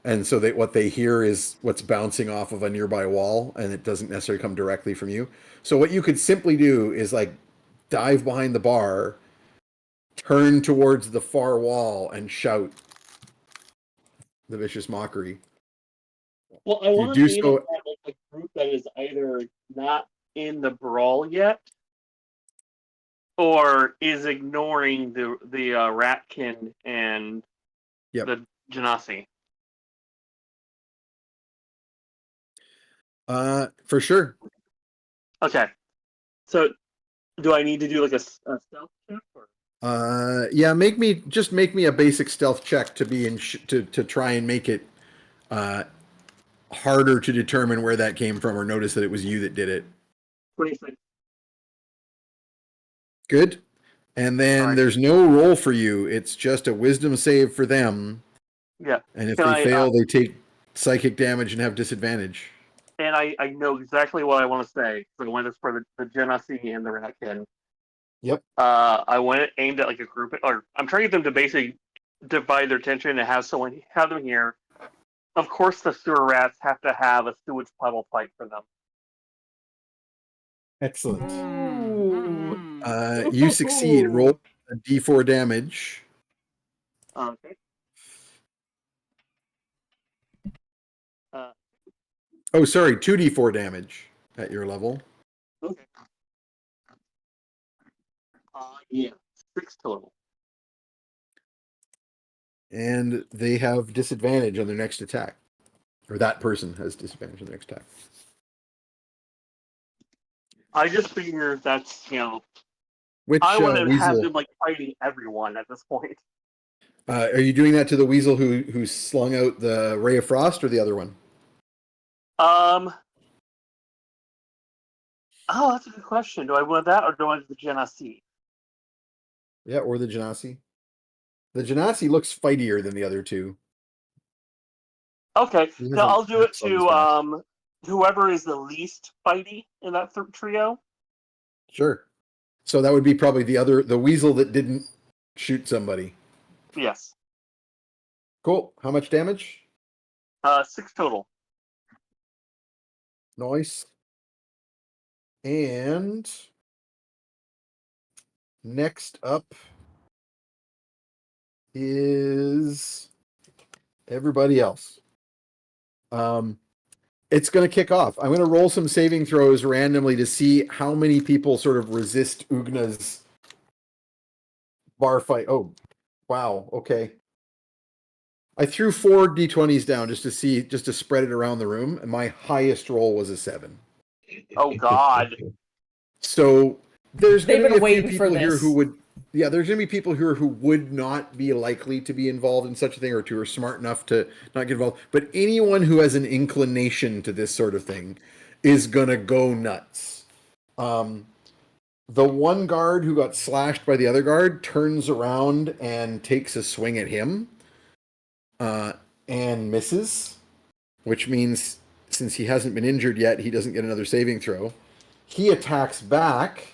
And so what they hear is what's bouncing off of a nearby wall, and it doesn't necessarily come directly from you. So what you could simply do is dive behind the bar, turn towards the far wall, and shout the Vicious Mockery. Well, I You want do to aim so. at a group that is either not in the brawl yet, or is ignoring the Ratkin and Yep. the Genasi. For sure. Okay. So, do I need to do a stealth check? Or? Yeah. Make me a basic stealth check to be to try and make it harder to determine where that came from or notice that it was you that did it. 26. Good. And then Right. there's no roll for you. It's just a wisdom save for them. Yeah. And if Can they fail, they take psychic damage and have disadvantage. And I know exactly what I want to say. So I went for the Genasi and the Ratkin. Yep. I went aimed at a group, or I'm trying to get them to basically divide their attention and have them here. Of course, the sewer rats have to have a sewage puddle fight for them. Excellent. Ooh. You succeed. Roll a d4 damage. Okay. Oh, sorry, 2d4 damage at your level. Okay. Yeah, 6 total. And they have disadvantage on their next attack. Or that person has disadvantage on their next attack. I just figure that's, Which I want to have weasel? them fighting everyone at this point. Are you doing that to the weasel who slung out the ray of frost, or the other one? Oh, that's a good question. Do I want that, or do I want the Genasi? Yeah, or the Genasi. The Genasi looks fightier than the other two. Okay, He has now a I'll do it axe on his back. to whoever is the least fighty in that trio. Sure. So that would be probably the weasel that didn't shoot somebody. Yes. Cool. How much damage? 6 total. Nice. And next up is everybody else. It's going to kick off. I'm going to roll some saving throws randomly to see how many people sort of resist Ugna's bar fight. Oh, wow. Okay. I threw 4 d20s down just to spread it around the room, and my highest roll was a 7. Oh God. So there's They've going to been be a few waiting for people here this. who would, yeah, there's going to be people here who would not be likely to be involved in such a thing, or who are smart enough to not get involved. But anyone who has an inclination to this sort of thing is going to go nuts. The one guard who got slashed by the other guard turns around and takes a swing at him, and misses, which means since he hasn't been injured yet, he doesn't get another saving throw. He attacks back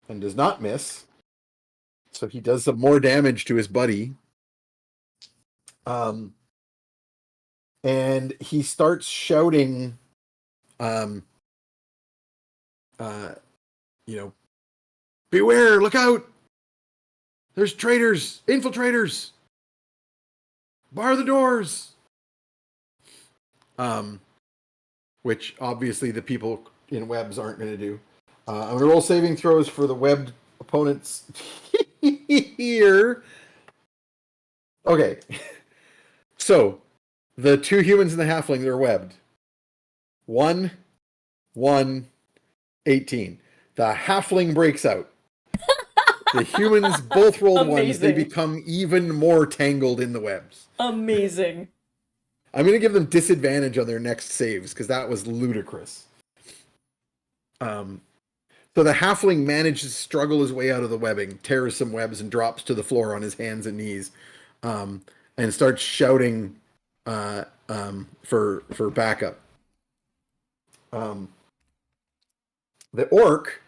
and does not miss. So he does some more damage to his buddy. And he starts shouting, beware, look out! There's traitors, infiltrators! Bar the doors! Which obviously the people in webs aren't going to do. I'm going to roll saving throws for the webbed opponents here. Okay. So, the 2 humans and the halfling, they're webbed. 1, 1, 18. The halfling breaks out. The humans both rolled ones. They Amazing. become even more tangled in the webs. Amazing. I'm going to give them disadvantage on their next saves because that was ludicrous. So the halfling manages to struggle his way out of the webbing, tears some webs, and drops to the floor on his hands and knees, and starts shouting for backup. The orc,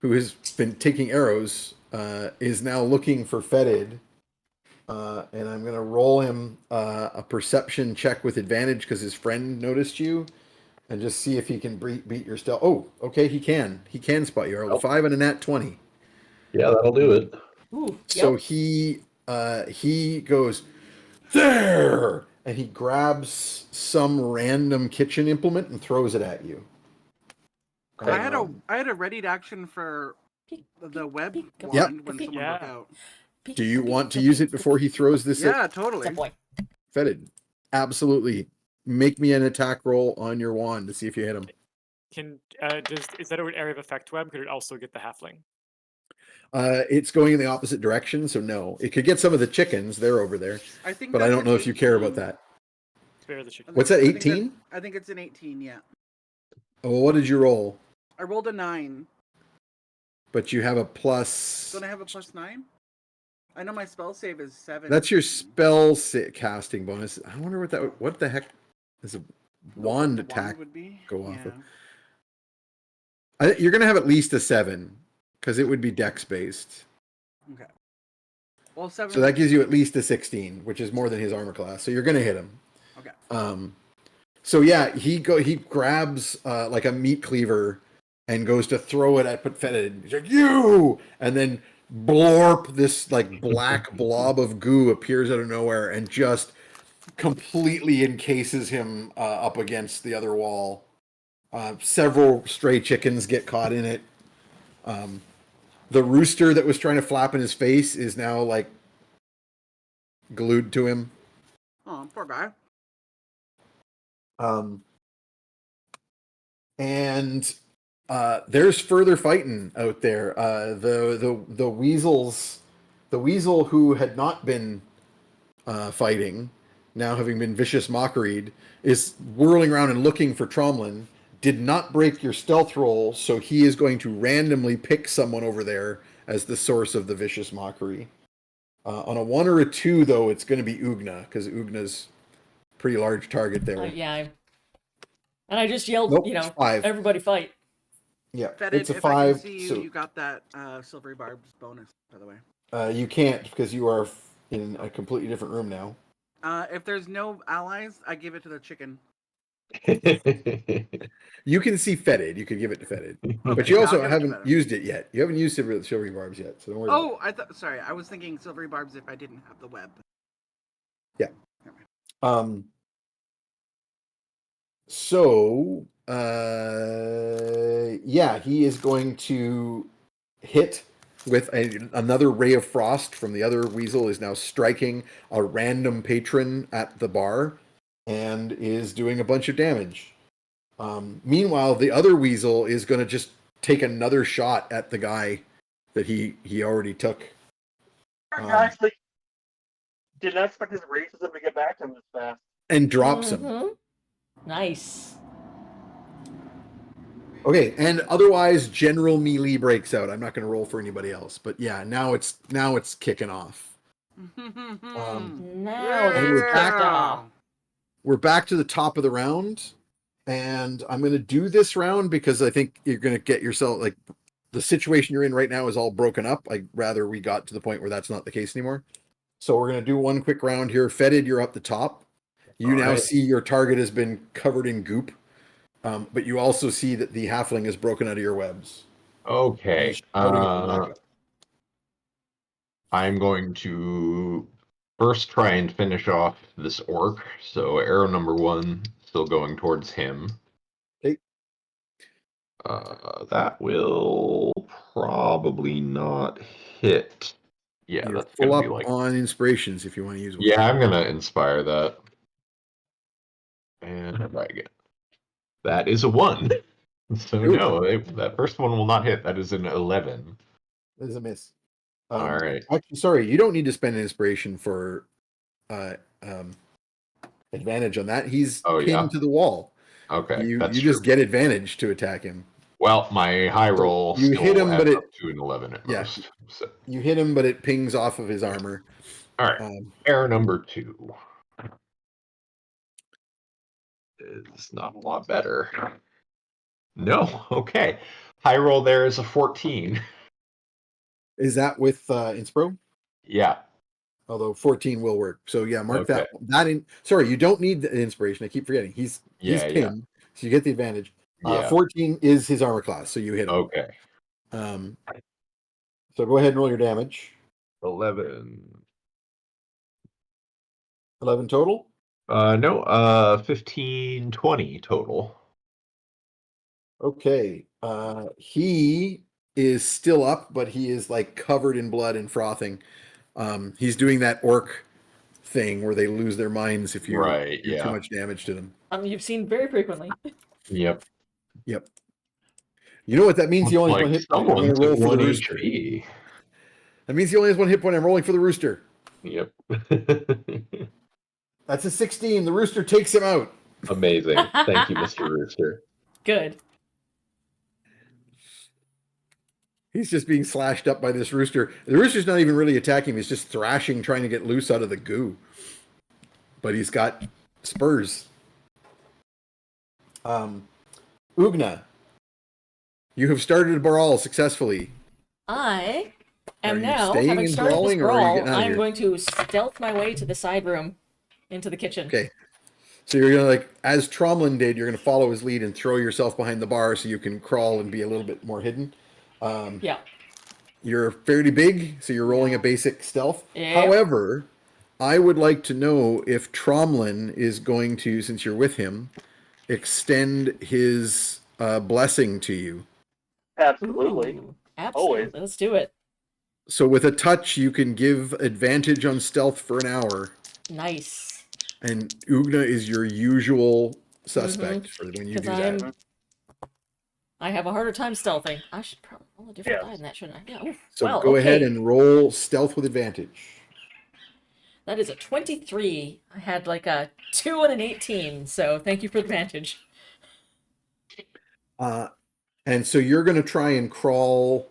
who has been taking arrows, is now looking for Fetid. And I'm going to roll him a perception check with advantage because his friend noticed you, and just see if he can beat your stealth. Oh, okay, he can. He can spot you. A 5 and a nat 20. Yeah, that'll do it. Ooh, So yep. he goes, there! And he grabs some random kitchen implement and throws it at you. I had a readied action for the web Peek-a-boo, wand when peek-a-boo. someone broke out. Do you want to use it before he throws this Yeah, at totally. Boy. Fetid? Absolutely. Make me an attack roll on your wand to see if you hit him. Is that an area of effect web? Could it also get the halfling? It's going in the opposite direction, so no. It could get some of the chickens. They're over there. I think But I that's don't an know if you care 18. about that. Spare the chicken. What's that, I think 18? I think it's an 18, yeah. Oh, well, what did you roll? I rolled a 9. But you have a plus... Don't I have a +9? I know my spell save is 7. That's your spell casting bonus. I wonder what the heck does a wand The attack would be? go off Yeah. of? You're going to have at least a 7, because it would be dex based. Okay. Well, 7. So that gives you at least a 16, which is more than his armor class. So you're going to hit him. Okay. So yeah, he grabs like a meat cleaver and goes to throw it at Fetid. He's like, you! And then blorp, this like black blob of goo appears out of nowhere and just completely encases him up against the other wall. Several stray chickens get caught in it. The rooster that was trying to flap in his face is now like glued to him. Oh, poor guy. And there's further fighting out there. The weasels, the weasel who had not been fighting, now having been vicious mockeried, is whirling around and looking for Tromlin. Did not break your stealth roll, so he is going to randomly pick someone over there as the source of the vicious mockery. On a 1 or a 2, though, it's going to be Ugna, because Ugna's a pretty large target there. Yeah. And I just yelled, Nope, it's 5. everybody fight. Yeah, Fetid, it's a if 5. I can see you, So you got that silvery barbs bonus, by the way. you can't, because you are in a completely different room now. If there's no allies, I give it to the chicken. You can see Fetid. You could give it to Fetid. But Okay, you yeah, also I'll give it to haven't Fetid. used it yet. You haven't used silvery barbs yet, so don't worry about it. Oh, I thought. Sorry, I was thinking silvery barbs if I didn't have the web. Um, So, yeah, he is going to hit with another ray of frost from the other weasel, is now striking a random patron at the bar and is doing a bunch of damage. Meanwhile, the other weasel is going to just take another shot at the guy that he already took. Actually, did not expect his racism to get back to him this fast. And drops him. Mhm. Nice. Okay, and otherwise general melee breaks out. I'm not going to roll for anybody else, but yeah, now it's kicking off. Now And we're it's back- kicked off. We're back to the top of the round, and I'm going to do this round because I think you're going to get yourself, like, the situation you're in right now is all broken up. I'd rather we got to the point where that's not the case anymore. So we're going to do one quick round here. Fetid, you're up the top. You All now right. see your target has been covered in goop, but you also see that the halfling is broken out of your webs. Okay. He's shouting for backup. I'm going to first try and finish off this orc. So arrow number 1 still going towards him. Okay. That will probably not hit. Yeah, You're that's full gonna be up like. on inspirations if you want to use one. Yeah, I'm gonna inspire that. And try again. That is a 1. So Ooh. no, that first one will not hit. That is an 11. That is a miss. All right. Actually, sorry, you don't need to spend an inspiration for advantage on that. He's Oh, yeah? pinned to the wall. Okay, You that's just true. get advantage to attack him. Well, my high roll you still hit him, but adds it- up to an 11 at yeah. most. So, You hit him, but it pings off of his armor. all right. Error number 2 is not a lot better. No, okay. High roll there is a 14. Is that with Inspiro? Yeah. Although 14 will work. So yeah, mark Okay. that in. Sorry, you don't need the inspiration. I keep forgetting. He's Yeah, pinned, so you get the advantage. Yeah. 14 is his armor class, so you hit him. Okay. So go ahead and roll your damage. 11. 11 total. No, 15, 20 total. Okay. He is still up, but he is like covered in blood and frothing. He's doing that orc thing where they lose their minds if you Right, do too yeah. much damage to them. You've seen very frequently. Yep. Yep. You know what that means? He only has one hit point. I'm going to someone roll took for the 1 rooster. HP. That means he only has one hit point. I'm rolling for the rooster. Yep. That's a 16. The rooster takes him out. Amazing. Thank you, Mr. Rooster. Good. He's just being slashed up by this rooster. The rooster's not even really attacking him. He's just thrashing, trying to get loose out of the goo. But he's got spurs. Ugna, you have started a brawl successfully. I Are am you now, staying having and started this brawling, or are you brawl, getting out of I'm here? going to stealth my way to the side room into the kitchen. Okay. So you're going to, like, as Tromlin did, you're going to follow his lead and throw yourself behind the bar so you can crawl and be a little bit more hidden. Yeah. You're fairly big, so you're rolling a basic stealth. Yeah. However, I would like to know if Tromlin is going to, since you're with him, extend his blessing to you. Absolutely. Ooh, absolutely. Always. Let's do it. So with a touch, you can give advantage on stealth for an hour. Nice. And Ugna is your usual suspect for when you do that. I have a harder time stealthing. I should probably roll a different Yes. die than that, shouldn't I? Yeah. Oof. So Well, go ahead okay. and roll stealth with advantage. That is a 23. I had like a 2 and an 18, so thank you for the advantage. And so you're going to try and crawl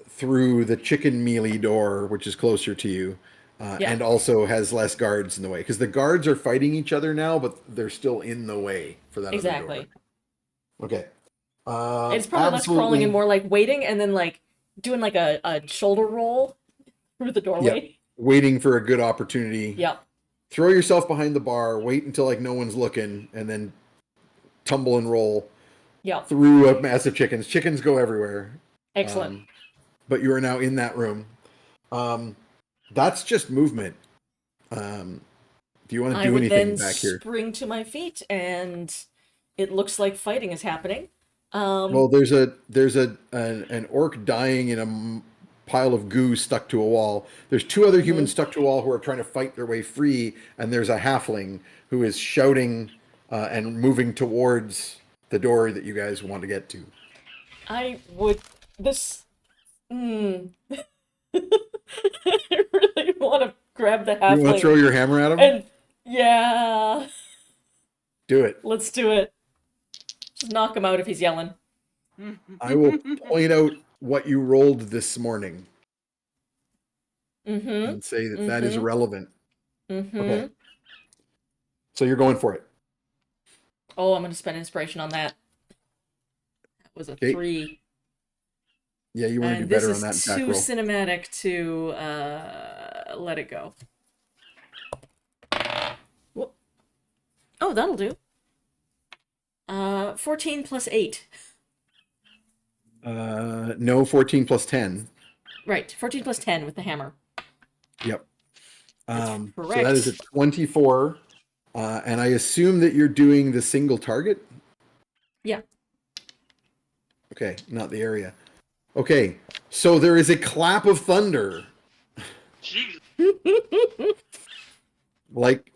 through the chicken mealy door, which is closer to you, Yeah. and also has less guards in the way. Because the guards are fighting each other now, but they're still in the way for that Exactly. other door. Okay. It's probably less crawling and more like waiting and then like doing like a shoulder roll through the doorway. waiting for a good opportunity. Yep. Throw yourself behind the bar, wait until like no one's looking, and then tumble and roll Yep. through a mass of chickens. Chickens go everywhere. Excellent. But you are now in that room. That's just movement. Do Do you want to I do would anything then back here? spring to my feet, and it looks like fighting is happening. Well, there's an orc dying in a pile of goo stuck to a wall. There's two other humans stuck to a wall who are trying to fight their way free, and there's a halfling who is shouting and moving towards the door that you guys want to get to. I would this. I really want to grab the halfling. You want to throw your hammer at him? And yeah, Do it. let's do it. Just knock him out if he's yelling. I will point out what you rolled this morning Mm-hmm. and say that that is irrelevant. Mm-hmm. Okay. So you're going for it. Oh, I'm going to spend inspiration on that. That was a 3. Yeah, you want to do And better this on that is attack too roll. cinematic to let it go. Whoop. Oh, that'll do. 14 plus 8. No, 14 plus 10. Right, 14 plus 10 with the hammer. Yep. So correct. that is a 24. And I assume that you're doing the single target? Yeah. Okay, not the area. Okay, so there is a clap of thunder. Jeez.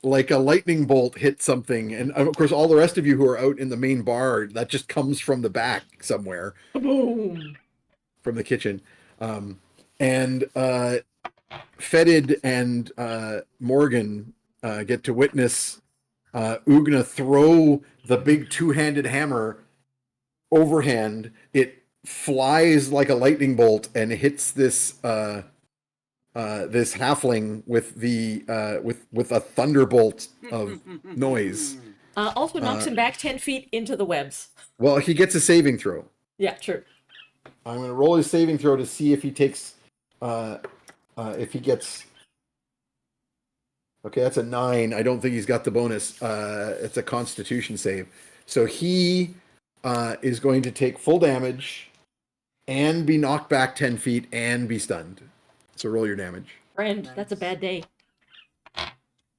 Like a lightning bolt hit something. And of course, all the rest of you who are out in the main bar, that just comes from the back somewhere. Boom. From the kitchen. And Fetid and Morgan get to witness Ugna throw the big two-handed hammer overhand. It flies like a lightning bolt and hits this this halfling with the with a thunderbolt of noise. Also knocks him back 10 feet into the webs. Well, he gets a saving throw. Yeah, true. I'm going to roll his saving throw to see if he takes, if he gets. Okay, that's a 9. I don't think he's got the bonus. It's a Constitution save, so he is going to take full damage, and be knocked back 10 feet and be stunned. So roll your damage. Friend, Nice. that's a bad day.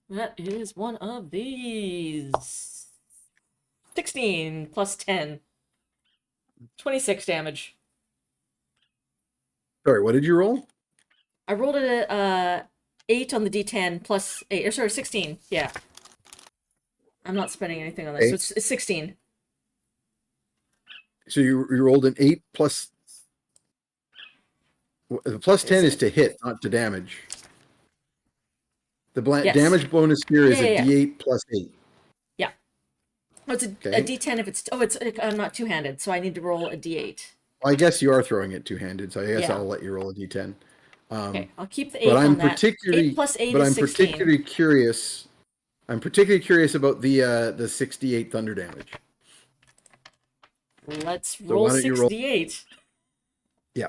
That is one of these. 16 plus 10. 26 damage. Sorry, what did you roll? I rolled it at 8 on the d10 plus 8. Or sorry, 16. Yeah. I'm not spending anything on this. So it's 16. So you rolled an 8 plus. The plus 10 is to hit, not to damage. The Yes. damage bonus here is Yeah. a D8 plus 8. Yeah. Oh, it's a Okay. d10 if it's... Oh, I'm not two-handed, so I need to roll a d8. Well, I guess you are throwing it two-handed, so I guess Yeah. I'll let you roll a D10. Okay, I'll keep the 8 But I'm on that. particularly, 8 plus 8 but is I'm 16. particularly curious. I'm particularly curious about the 68 thunder damage. Let's So roll why don't you roll- 6d8. Yeah,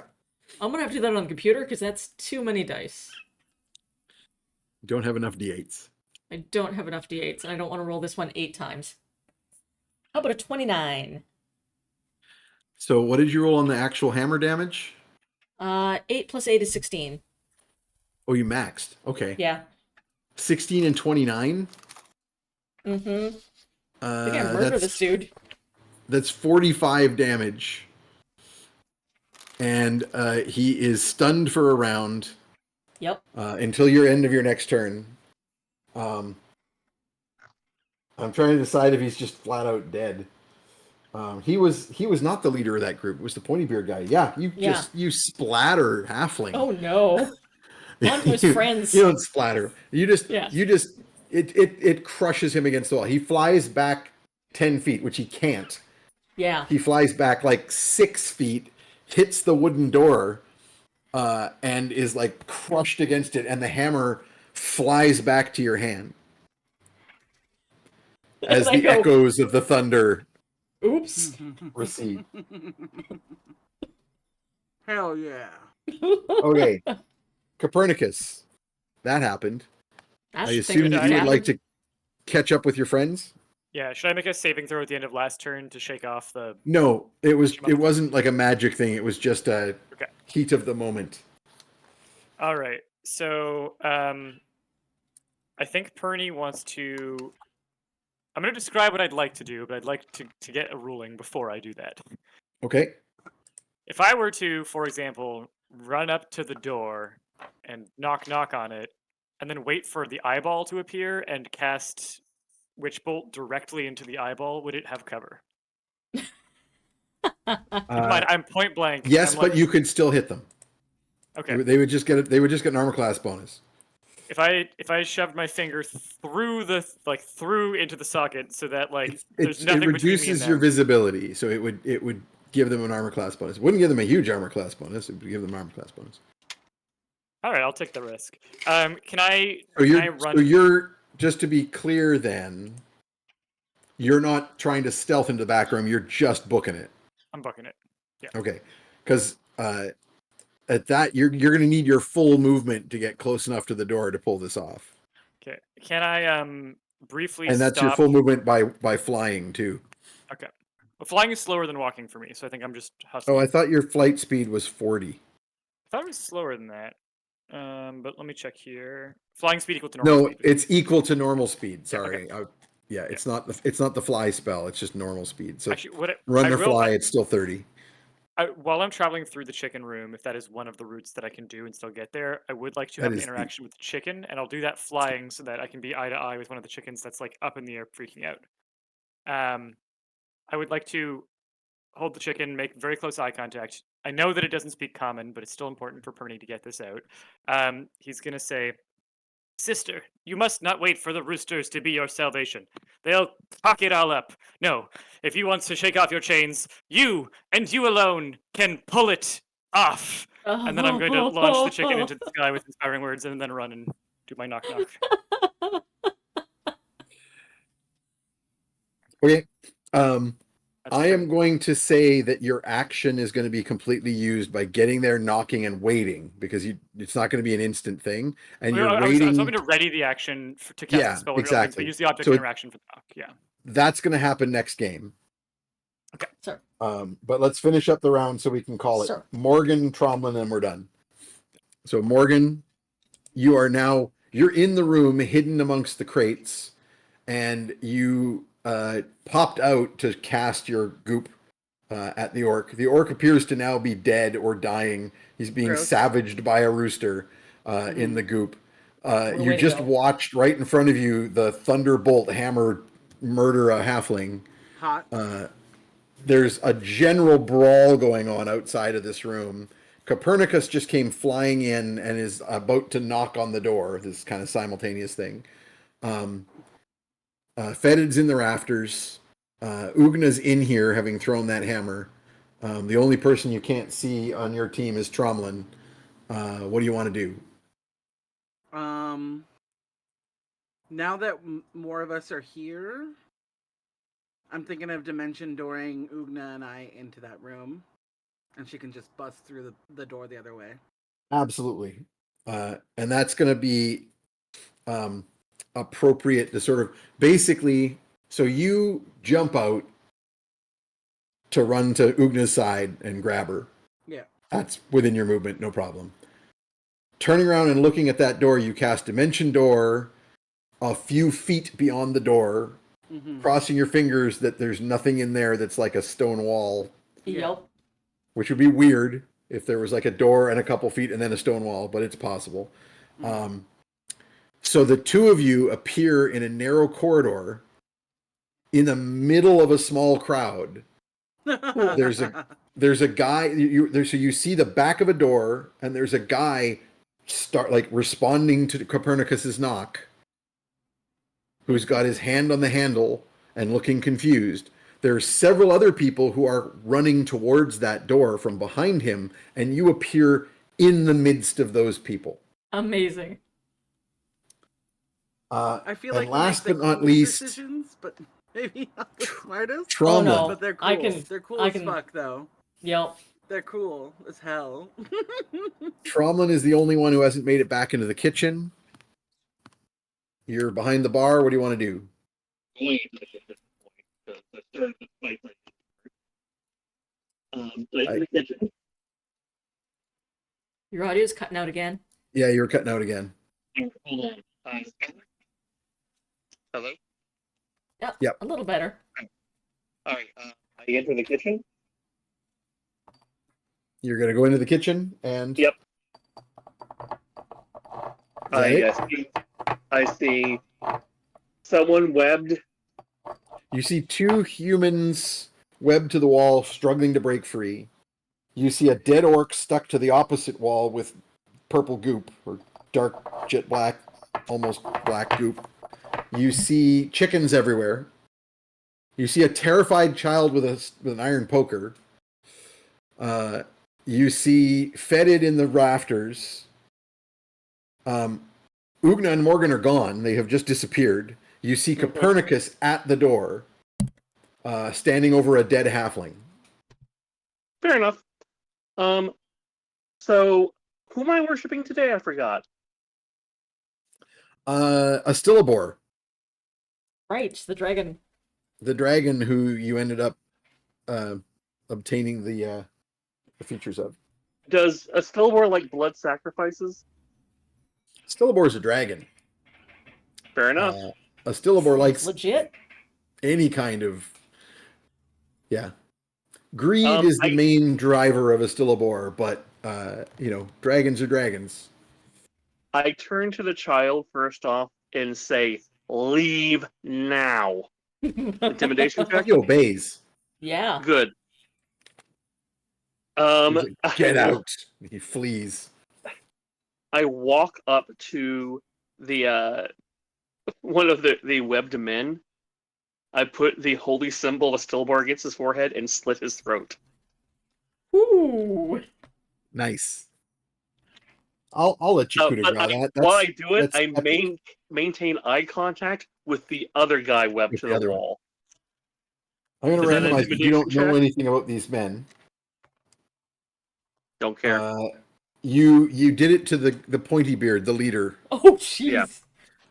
I'm gonna have to do that on the computer because that's too many dice. you don't have enough D8s. I don't have enough d8s, and I don't want to roll this one 8 times. How about a 29? So what did you roll on the actual hammer damage? 8 plus 8 is 16. Oh, you maxed. Okay. Yeah. 16 and 29. Mm-hmm. I think I murder this dude. That's 45 damage. And he is stunned for a round Yep. until your end of your next turn. I'm trying to decide if he's just flat out dead. He was not the leader of that group. It was the pointy beard guy. Yeah, you splatter halfling. Oh no. On to his friends. You don't splatter. Yeah. It crushes him against the wall. He flies back 10 feet, which he can't. Yeah. He flies back like 6 feet, hits the wooden door, and is like crushed against it, and the hammer flies back to your hand. As And I the go, echoes of the thunder oops. recede. Hell yeah. Okay. Copernicus. That happened. That's I the thing assume that that you would happened. like to catch up with your friends? Yeah, should I make a saving throw at the end of last turn to shake off the... No, it wasn't like a magic thing. It was just a Okay. heat of the moment. All right. So, I think Perny wants to. I'm going to describe what I'd like to do, but I'd like to get a ruling before I do that. Okay. If I were to, for example, run up to the door and knock on it, and then wait for the eyeball to appear and cast Witch Bolt directly into the eyeball, would it have cover? Keep in mind, I'm point blank. and Yes, I'm but like, you could still hit them. okay. They would just get it. They would just get an armor class bonus. If I shoved my finger through through into the socket so that there's It nothing between me and reduces your them. visibility, so it would give them an armor class bonus. It wouldn't give them a huge armor class bonus. It would give them armor class bonus. All right, I'll take the risk. Can I run? So you're just to be clear then. You're not trying to stealth into the back room. You're just booking it. I'm booking it. Yeah. Okay, because at that you're going to need your full movement to get close enough to the door to pull this off. Okay. Can I briefly And that's your stop? full movement by flying too. Okay. Well, flying is slower than walking for me, so I think I'm just hustling. Oh, I thought your flight speed was 40. I thought it was slower than that. But let me check here. Flying speed equal to normal No, speed. it's equal to normal speed. Sorry. okay. It's not the fly spell. It's just normal speed. So Actually, run or fly, it's still 30. While I'm traveling through the chicken room, if that is one of the routes that I can do and still get there, I would like to have an interaction with the chicken, and I'll do that flying so that I can be eye to eye with one of the chickens that's up in the air freaking out. I would like to hold the chicken, make very close eye contact. I know that it doesn't speak common, but it's still important for Perny to get this out. He's going to say, "Sister, you must not wait for the roosters to be your salvation. They'll cock it all up. No, if you want to shake off your chains, you and you alone can pull it off." And then I'm going to launch the chicken into the sky with inspiring words and then run and do my knock knock. Okay. I am going to say that your action is going to be completely used by getting there, knocking, and waiting, because it's not going to be an instant thing, and you're I waiting. was hoping to ready the action to cast the spell when it opens, but use the object interaction for the knock. Yeah. That's going to happen next game. Okay. Sure. But let's finish up the round so we can call it. Sure. Morgan, Tromlin, and we're done. So Morgan, you're in the room hidden amongst the crates, and you popped out to cast your goop at the orc. The orc appears to now be dead or dying. He's being savaged by a rooster in the goop. You just watched right in front of you the thunderbolt hammer murder a halfling. Hot. There's a general brawl going on outside of this room. Copernicus just came flying in and is about to knock on the door, this kind of simultaneous thing. Fetid's in the rafters. Ugna's in here, having thrown that hammer. The only person you can't see on your team is Tromlin. What do you want to do? Now that more of us are here, I'm thinking of dimension dooring Ugna and I into that room, and she can just bust through the door the other way. Absolutely. And that's going to be appropriate to sort of basically, so you jump out to run to Ugna's side and grab her. Yeah. That's within your movement, no problem. Turning around and looking at that door, you cast Dimension Door a few feet beyond the door, crossing your fingers that there's nothing in there that's like a stone wall. Yep. Which would be weird if there was like a door and a couple feet and then a stone wall, but it's possible. So the two of you appear in a narrow corridor in the middle of a small crowd. There's a guy, so you see the back of a door, and there's a guy responding to Copernicus's knock, who's got his hand on the handle and looking confused. There are several other people who are running towards that door from behind him, and you appear in the midst of those people. Amazing. I feel like last we but make not the least, decisions, but maybe not the smartest. Tromlin. Oh, no. But they're cool. They're cool as fuck, though. Yep. They're cool as hell. Tromlin is the only one who hasn't made it back into the kitchen. You're behind the bar. What do you want to do? Your audio's cutting out again. Yeah, you're cutting out again. Hold on. Hello? Yep. Yep. A little better. Alright, I enter the kitchen. You're gonna go into the kitchen and Yep. Is that it? I see someone webbed. You see two humans webbed to the wall, struggling to break free. You see a dead orc stuck to the opposite wall with purple goop or dark jet black, almost black goop. You see chickens everywhere. You see a terrified child with an iron poker. You see Fetid in the rafters. Ugna and Morgan are gone. They have just disappeared. You see Copernicus at the door, standing over a dead halfling. Fair enough. So who am I worshipping today? I forgot. A Stillabor, Right, the dragon. the dragon who you ended up obtaining the features of. Does a Stillborn like blood sacrifices? Stillabor is a dragon. Fair enough. A Stillabor likes Legit. any kind of, yeah. Greed is the main driver of a Stillabor, but dragons are dragons. I turn to the child first off and say, "Leave now." Intimidation check. He obeys. Yeah. Good. He's like, get out. He flees. I walk up to the one of the webbed men. I put the holy symbol of Stillbar against his forehead and slit his throat. Ooh. Nice. I'll let you coup de grace that. While I do it, that's I maintain eye contact with the other guy webbed With to the the other wall. I'm going to Is that an randomize because you don't intimidation know check? anything about these men. Don't care. You did it to the pointy beard, the leader, Oh, jeez. Yeah.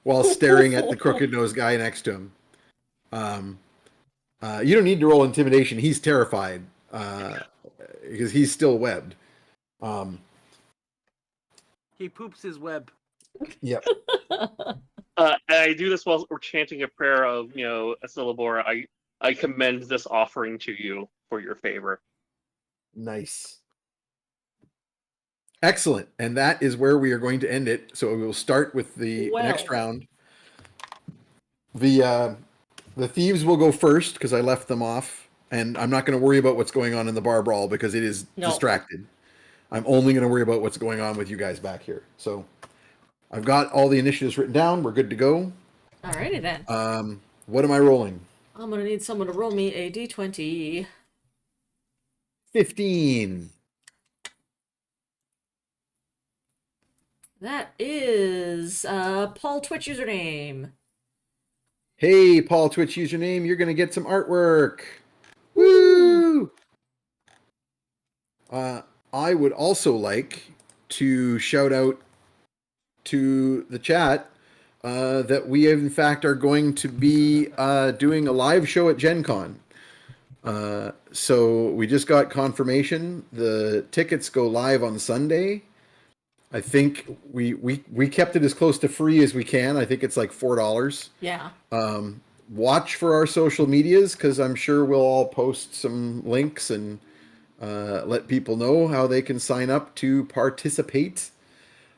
while staring at the crooked nosed guy next to him. You don't need to roll intimidation. He's terrified because he's still webbed. He poops his web. Yep. And I do this while we're chanting a prayer of, Asilabor. I commend this offering to you for your favor. Nice. Excellent. And that is where we are going to end it. So we will start with the next round. The thieves will go first because I left them off. And I'm not going to worry about what's going on in the bar brawl because it is distracted. I'm only going to worry about what's going on with you guys back here. So I've got all the initiatives written down. We're good to go. Alrighty then. What am I rolling? I'm going to need someone to roll me a d20. 15. That is Paul Twitch username. Hey, Paul Twitch username, you're going to get some artwork. Woo! I would also like to shout out to the chat that we, in fact, are going to be doing a live show at Gen Con. So we just got confirmation. The tickets go live on Sunday. I think we kept it as close to free as we can. I think it's like $4. Yeah. Watch for our social medias because I'm sure we'll all post some links and let people know how they can sign up to participate.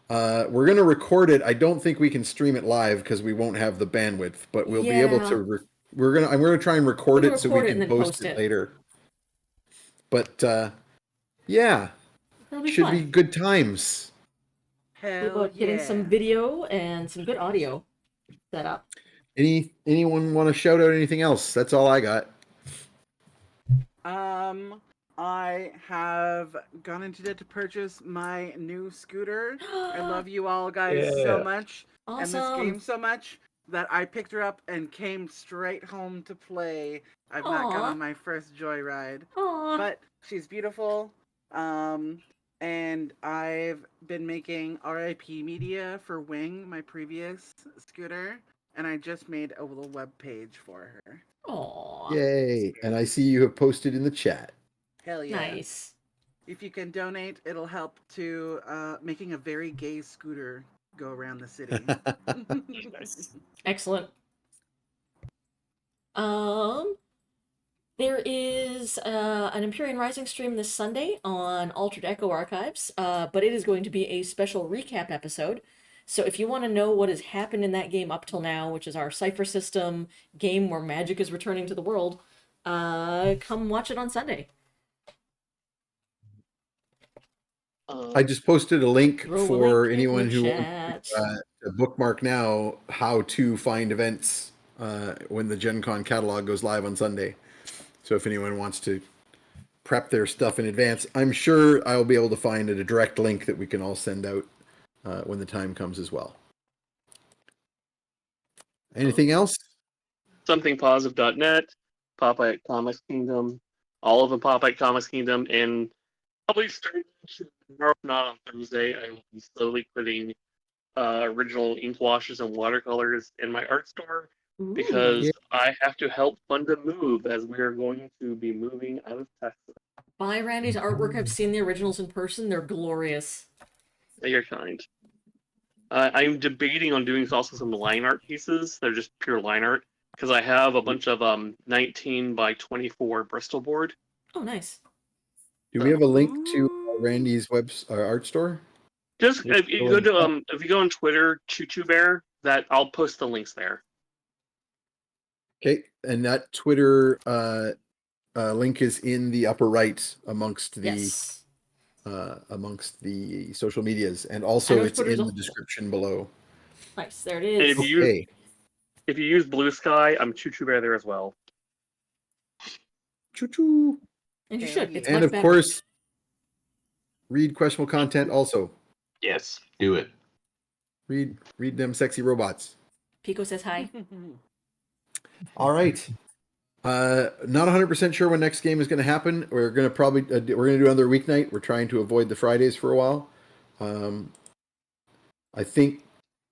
We're going to record it. I don't think we can stream it live because we won't have the bandwidth, but we'll be able to. I'm going to try and record it so we can post it later. But yeah, should be good times. Hell yeah. Getting some video and some good audio set up. Anyone want to shout out anything else? That's all I got. I have gone into debt to purchase my new scooter. I love you all guys so much. Awesome. And this game so much that I picked her up and came straight home to play. I've not gone on my first joyride. But she's beautiful. And I've been making RIP media for Wing, my previous scooter, and I just made a little web page for her. Aww. Yay. And I see you have posted in the chat. Hell yeah. Nice. If you can donate, it'll help to making a very gay scooter go around the city. Nice. Excellent. There is an Empyrean Rising stream this Sunday on Altered Echo Archives, but it is going to be a special recap episode. So if you want to know what has happened in that game up till now, which is our Cypher system game where magic is returning to the world, come watch it on Sunday. I just posted a link Throw a for link in anyone the who chat. wants to bookmark now how to find events when the Gen Con catalog goes live on Sunday. So if anyone wants to prep their stuff in advance, I'm sure I'll be able to find a direct link that we can all send out when the time comes as well. Anything else? Somethingpositive.net, Popeye Comics Kingdom, all of them Popeye Comics Kingdom, and probably starting tomorrow, if not on Thursday, I will be slowly putting original ink washes and watercolors in my art store because Yeah. I have to help fund a move as we are going to be moving out of Texas. Buy Randy's artwork. I've seen the originals in person. They're glorious. You're kind. I'm debating on doing also some line art pieces. They're just pure line art because I have a bunch of 19 by 24 Bristol board. Oh, nice. Do we have a link to Randy's art store? Just if you go to if you go on Twitter, Choo Choo Bear, that I'll post the links there. Okay, and that Twitter link is in the upper right amongst the Yes. social medias, and also know it's Twitter's in a- the description below. Nice. There it And is. if you use Blue Sky, I'm Choo Choo Bear there as well. Choo choo. And you should. It's And much of better. course, read questionable content also. Yes, do it. Read them sexy robots. Pico says hi. All right. Not 100% sure when next game is going to happen. We're going to probably we're going to do another weeknight. We're trying to avoid the Fridays for a while. I think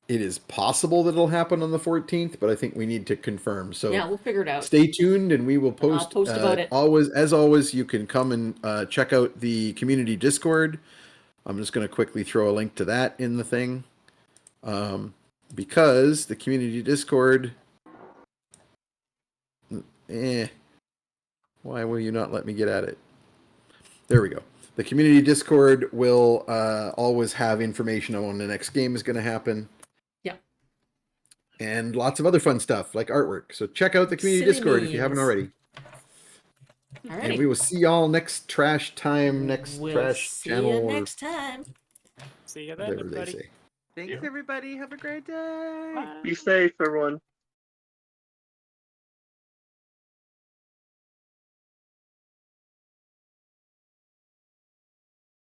it is possible that it'll happen on the 14th, but I think we need to confirm. So Yeah, we'll figure it out. stay tuned, and we will post. I'll post about it. As always, you can come and check out the community Discord. I'm just going to quickly throw a link to that in the thing, because the community Discord. Why will you not let me get at it? There we go. The community Discord will always have information on when the next game is going to happen. Yeah. And lots of other fun stuff like artwork. So check out the community Silly Discord if you haven't memes. already. All And right. we will see y'all next trash time, next We'll trash see channel, you or next time. See you then, whatever they everybody. say. Thanks, everybody. Have a great day. Bye. Be safe, everyone.